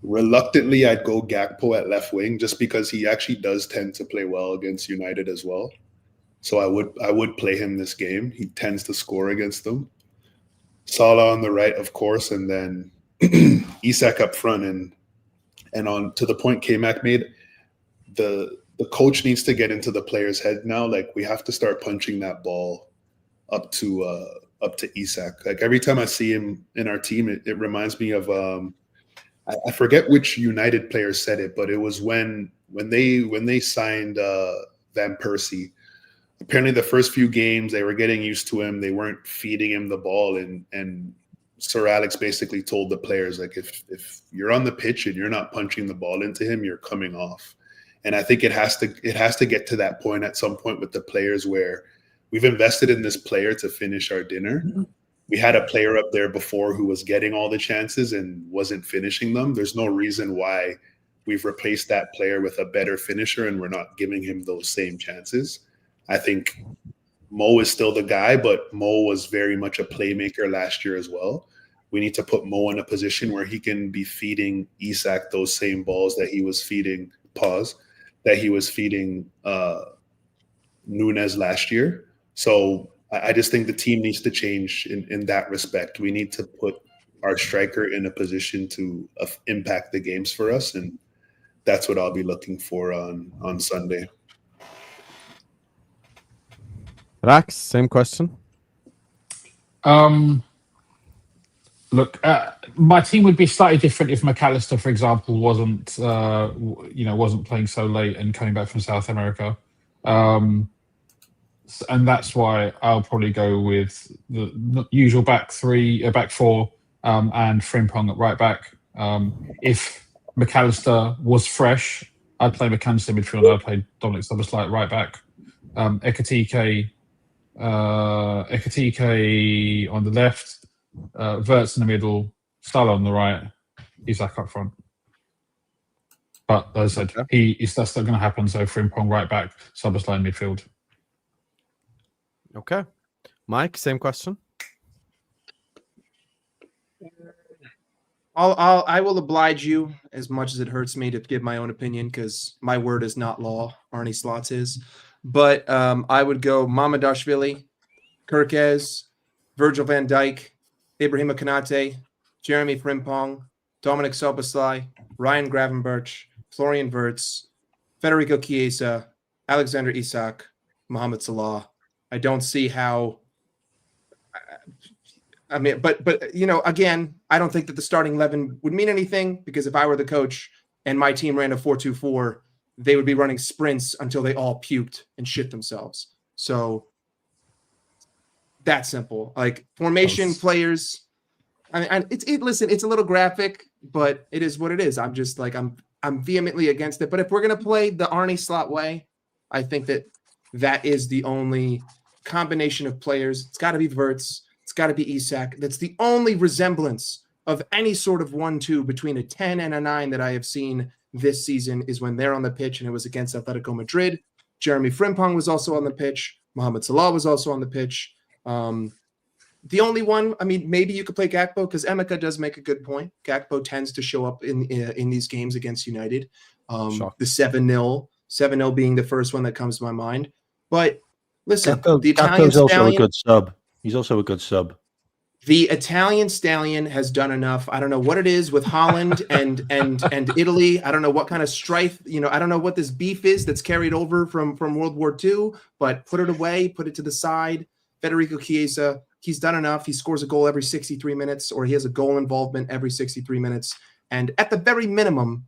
Reluctantly, I'd go Gakpo at left wing just because he actually does tend to play well against United as well. So I would play him this game. He tends to score against them. Salah on the right, of course, and then Isak up front. And on to the point K-Mac made, the coach needs to get into the player's head now. Like, we have to start punching that ball up to Isak. Like, every time I see him in our team, it reminds me of I forget which United player said it, but it was when they signed Van Persie. Apparently, the first few games they were getting used to him. They weren't feeding him the ball, and Sir Alex basically told the players, like, if you're on the pitch and you're not punching the ball into him, you're coming off. And I think it has to get to that point at some point with the players where we've invested in this player to finish our dinner. Mm-hmm. We had a player up there before who was getting all the chances and wasn't finishing them. There's no reason why we've replaced that player with a better finisher and we're not giving him those same chances. I think Mo is still the guy, but Mo was very much a playmaker last year as well. We need to put Mo in a position where he can be feeding Isak those same balls that he was feeding Nunes last year. So I just think the team needs to change in that respect. We need to put our striker in a position to impact the games for us, and that's what I'll be looking for on Sunday. Rax, same question. Look, my team would be slightly different if McAllister, for example, wasn't playing so late and coming back from South America, and that's why I'll probably go with the usual back four, and Frimpong at right back. If McAllister was fresh, I'd play McAllister midfield. I'd play Dominic Szoboszlai at right back. Ekitike on the left, Wirtz in the middle, Salah on the right, Isak up front. But as I said, that's not going to happen. So Frimpong right back, Szoboszlai in midfield. Okay, Mike, same question. I will oblige you as much as it hurts me to give my own opinion because my word is not law. Arne Slot's is. But I would go Mamardashvili, Kirkez, Virgil van Dijk, Ibrahima Konate, Jeremy Frimpong, Dominic Szoboszlai, Ryan Gravenberch, Florian Wirtz, Federico Chiesa, Alexander Isak, Mohamed Salah. I don't see how. I mean, but again, I don't think that the starting 11 would mean anything because if I were the coach and my team ran a 4-2-4, they would be running sprints until they all puked and shit themselves. So that simple. Like formation players. I mean, listen, it's a little graphic, but it is what it is. I'm just like I'm vehemently against it. But if we're gonna play the Arne Slot way, I think that is the only combination of players. It's got to be Wirtz. It's got to be Isak. That's the only resemblance of any sort of 1-2 between a 10 and a 9 that I have seen this season is when they're on the pitch, and it was against Atletico Madrid. Jeremy Frimpong was also on the pitch. Mohamed Salah was also on the pitch. The only one, I mean, maybe you could play Gakpo because Emeka does make a good point. Gakpo tends to show up in these games against United. The 7-0 being the first one that comes to my mind. But listen, the Italian Gakpo's also Stallion, a good sub. He's also a good sub. The Italian Stallion has done enough. I don't know what it is with Holland and Italy. I don't know what kind of strife, I don't know what this beef is that's carried over from World War II, but put it away, put it to the side. Federico Chiesa, he's done enough. He scores a goal every 63 minutes, or he has a goal involvement every 63 minutes. And at the very minimum,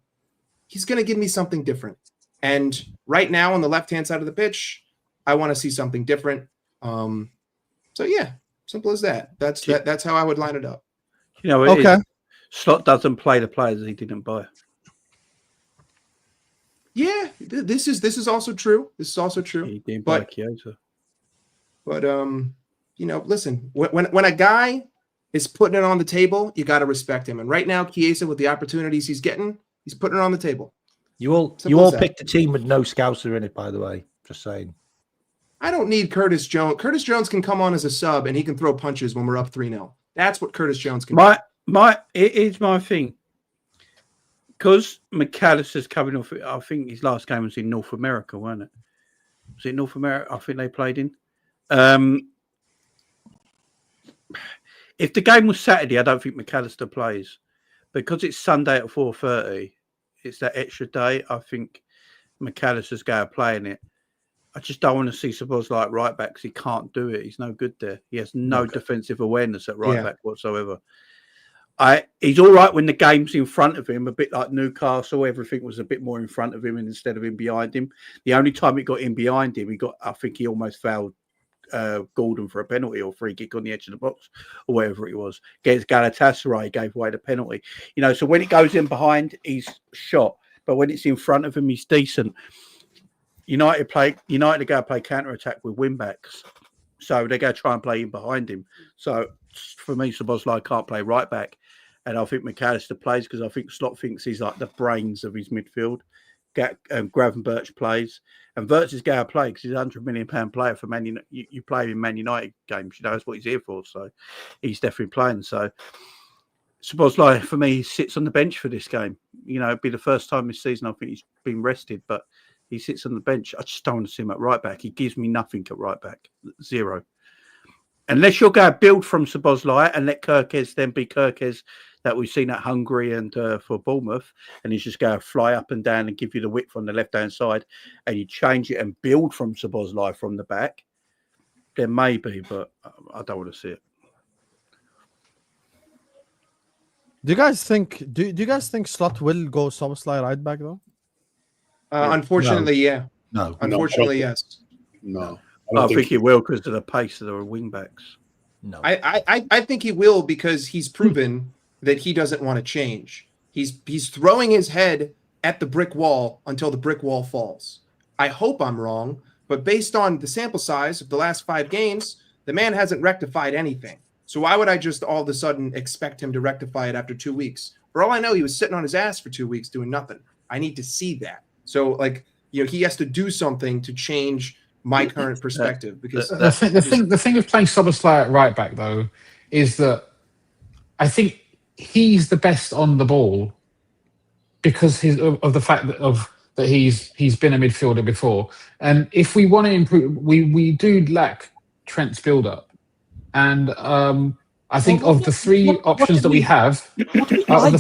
he's going to give me something different. And right now on the left-hand side of the pitch, I want to see something different. So yeah, simple as that. That's how I would line it up. Okay. Slot doesn't play the players he didn't buy. Yeah, this is also true. This is also true. He didn't buy Chiesa. But listen, when a guy is putting it on the table, you got to respect him. And right now, Chiesa, with the opportunities he's getting, he's putting it on the table. You all picked a team with no Scouser in it, by the way. Just saying. I don't need Curtis Jones. Curtis Jones can come on as a sub, and he can throw punches when we're up 3-0. That's what Curtis Jones can do. It is my thing. Because McAllister's coming off, I think his last game was in North America, wasn't it? Was it North America? I think they played in. If the game was Saturday, I don't think McAllister plays. Because it's Sunday at 4:30, it's that extra day. I think McAllister's going to play in it. I just don't want to see Szoboszlai at right back because he can't do it. He's no good there. He has no defensive awareness at right back whatsoever. He's all right when the game's in front of him, a bit like Newcastle. Everything was a bit more in front of him instead of in behind him. The only time it got in behind him, I think he almost fouled Gordon for a penalty or free kick on the edge of the box or wherever it was. Against Galatasaray, he gave away the penalty. So when it goes in behind, he's shot. But when it's in front of him, he's decent. United are going to play counter-attack with wing-backs. So they're going to try and play in behind him. So for me, Szoboszlai can't play right back. And I think McAllister plays because I think Slot thinks he's like the brains of his midfield. Gravenberch plays. And Wirtz is going to play because he's a £100 million player for Man United. You play him in Man United games. That's what he's here for. So he's definitely playing. So Szoboszlai, for me, sits on the bench for this game. It'd be the first time this season I think he's been rested. But he sits on the bench. I just don't want to see him at right back. He gives me nothing at right back. Zero. Unless you're going to build from Szoboszlai and let Kerkez then be Kerkez that we've seen at Hungary and for Bournemouth, and he's just going to fly up and down and give you the width on the left-hand side, and you change it and build from Szoboszlai from the back, then maybe, but I don't want to see it. Do you guys think Slot will go Szoboszlai right back though? Unfortunately, yeah. No. Unfortunately, yes. No. I think he will because of the pace of the wing backs. No. I think he will because he's proven that he doesn't want to change. He's throwing his head at the brick wall until the brick wall falls. I hope I'm wrong, but based on the sample size of the last 5 games, the man hasn't rectified anything. So why would I just all of a sudden expect him to rectify it after 2 weeks? For all I know, he was sitting on his ass for 2 weeks doing nothing. I need to see that. So he has to do something to change my current perspective because the thing with playing Szoboszlai at right back though is that I think he's the best on the ball because of the fact that he's been a midfielder before. And if we want to improve, we do lack Trent's build up. And I think of the 3 options that we have, of the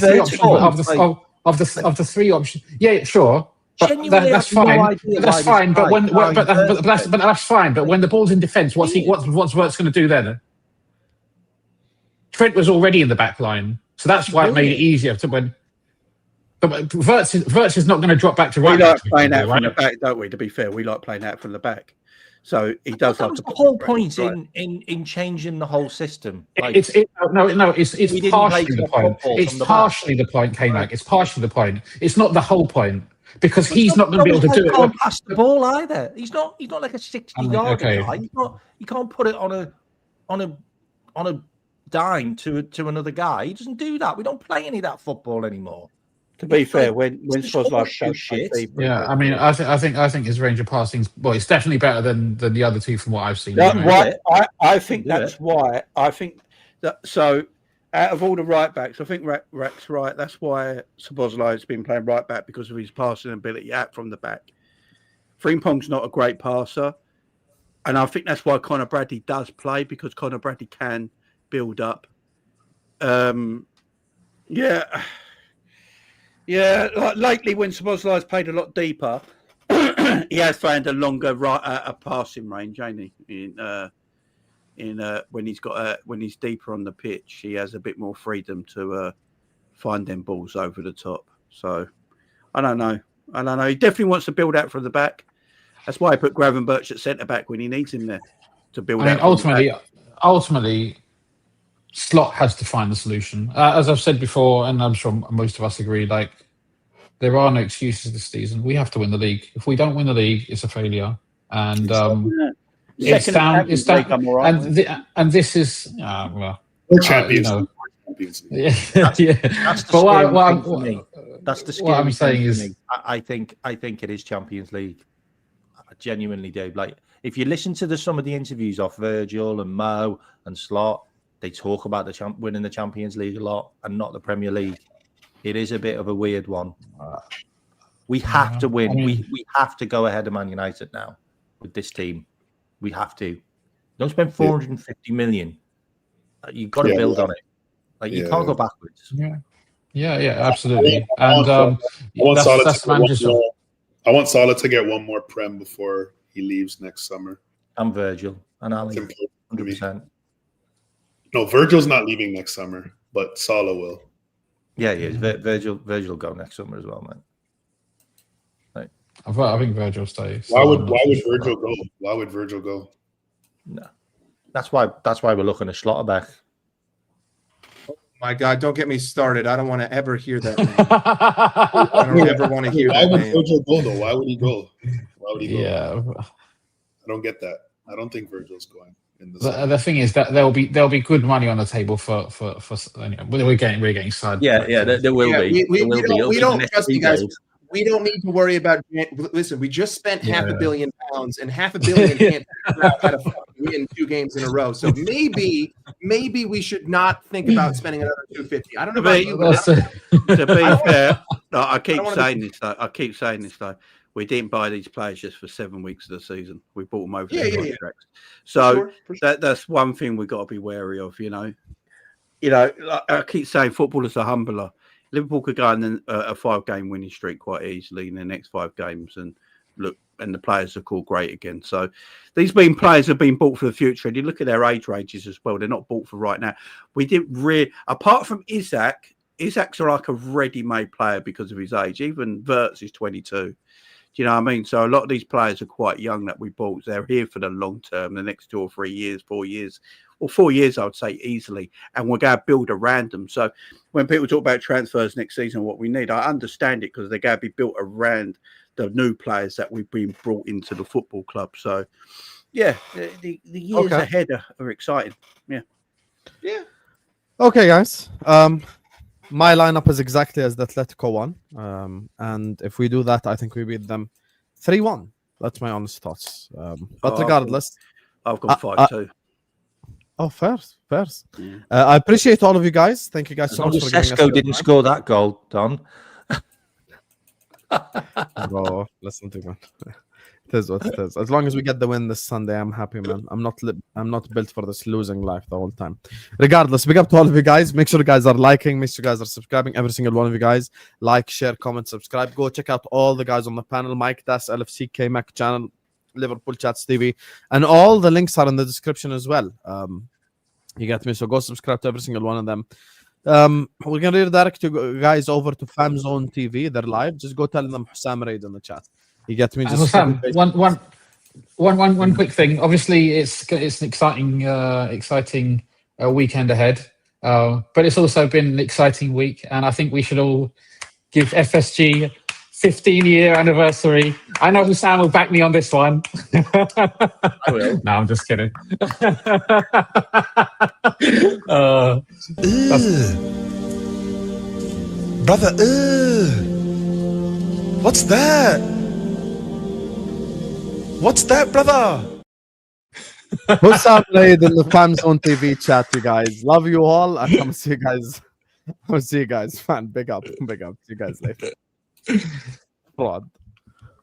3 options, yeah, sure. But that's fine. That's fine. But that's fine. But when the ball's in defence, what's Wirtz going to do then? Trent was already in the back line, so that's why it made it easier to when. But Wirtz is not going to drop back to right. We like playing out from the back, don't we? To be fair, we like playing out from the back. So he does. That was the whole point in changing the whole system. It's partially the point. It's partially the point, K-Mac. It's partially the point. It's not the whole point. because he's not going to be able to do it. Can't pass the ball either. He's not like a 60-yard guy. You can't put it on a dime to another guy. He doesn't do that. We don't play any of that football anymore. To be fair, when Szoboszlai shoot shit. Yeah, I mean, I think his range of passing, it's definitely better than the other two from what I've seen. I think that's why. I think that so. Out of all the right backs, I think Rak's right. That's why Szoboszlai has been playing right back, because of his passing ability out from the back. Frimpong's not a great passer, and I think that's why Conor Bradley does play, because Conor Bradley can build up. Like lately when Szoboszlai's played a lot deeper, he has found a longer passing range, ain't he? When he's deeper on the pitch, he has a bit more freedom to find them balls over the top. So I don't know. He definitely wants to build out from the back. That's why I put Gravenberch at centre back when he needs him there to build out. Ultimately, Slot has to find the solution. As I've said before, and I'm sure most of us agree, like, there are no excuses this season. We have to win the league. If we don't win the league, it's a failure. And it's down. And this is we're champions. That's the scary what I'm saying is, I think it is Champions League. I genuinely do. Like, if you listen to some of the interviews off Virgil and Mo and Slot, they talk about winning the Champions League a lot and not the Premier League. It is a bit of a weird one. We have to win. We have to go ahead of Man United now with this team. We have to. Don't spend 450 million. You've got to build on it. Like, you can't go backwards. Yeah, absolutely. And I want Salah to get one more Prem before he leaves next summer. And Virgil and Ali, 100%. No, Virgil's not leaving next summer, but Salah will. Yeah, he is. Virgil will go next summer as well, man. Right. I think Virgil stays. Why would Virgil go? Why would Virgil go? No, that's why we're looking at Schlotterbeck. My God, don't get me started. I don't want to ever hear that name. I don't ever want to hear that name. Why would Virgil go, though? Why would he go? Yeah. I don't get that. I don't think Virgil's going. The thing is that there'll be good money on the table for we're getting side. Yeah, there will be. We don't trust you guys. We don't need to worry about. Listen, we just spent £500 million, and £500 million can't figure out how to win 2 games in a row. So maybe we should not think about spending another 250. I don't know about you, but to be fair, I keep saying this though. We didn't buy these players just for 7 weeks of the season. We bought them over their contracts. So for sure. That's one thing we've got to be wary of. You know, I keep saying footballers are humbler. Liverpool could go on a 5-game winning streak quite easily in the next 5 games, and the players are called great again. So these players have been bought for the future, and you look at their age ranges as well. They're not bought for right now. We didn't really, apart from Isak's like a ready-made player because of his age. Even Wirtz is 22. Do you know what I mean? So a lot of these players are quite young that we bought. They're here for the long term, the next 2 or 3 years, 4 years. Or 4 years, I would say, easily. And we're going to build around them. So when people talk about transfers next season, what we need, I understand it, because they're going to be built around the new players that we've been brought into the football club. So, yeah, the years ahead are exciting. Yeah. Okay, guys. My lineup is exactly as the Atletico one. And if we do that, I think we beat them 3-1. That's my honest thoughts. But regardless. I've got 5-2. Oh, first. Yeah. I appreciate all of you guys. Thank you guys so much for giving us. Sesko didn't score that goal, Don. Oh, listen to me. It is what it is. As long as we get the win this Sunday, I'm happy, man. I'm not built for this losing life the whole time. Regardless, big up to all of you guys. Make sure you guys are liking. Make sure you guys are subscribing. Every single one of you guys. Like, share, comment, subscribe. Go check out all the guys on the panel. Mike Das, LFC, K-Mac channel, Liverpool Chats TV, and all the links are in the description as well. You get me? So go subscribe to every single one of them. We're gonna redirect you guys over to Famzone TV. They're live. Just go tell them Husam raid in the chat. You get me? Just one quick thing. Obviously, it's an exciting weekend ahead, but it's also been an exciting week, and I think we should all give FSG 15-year anniversary. I know Husam will back me on this one. I will. No, I'm just kidding. Brother, what's that? What's that, brother? Husam played in the Fan Zone TV chat, you guys. Love you all. I come see you guys. I'll see you guys, man. Big up. See you guys later. Fraud.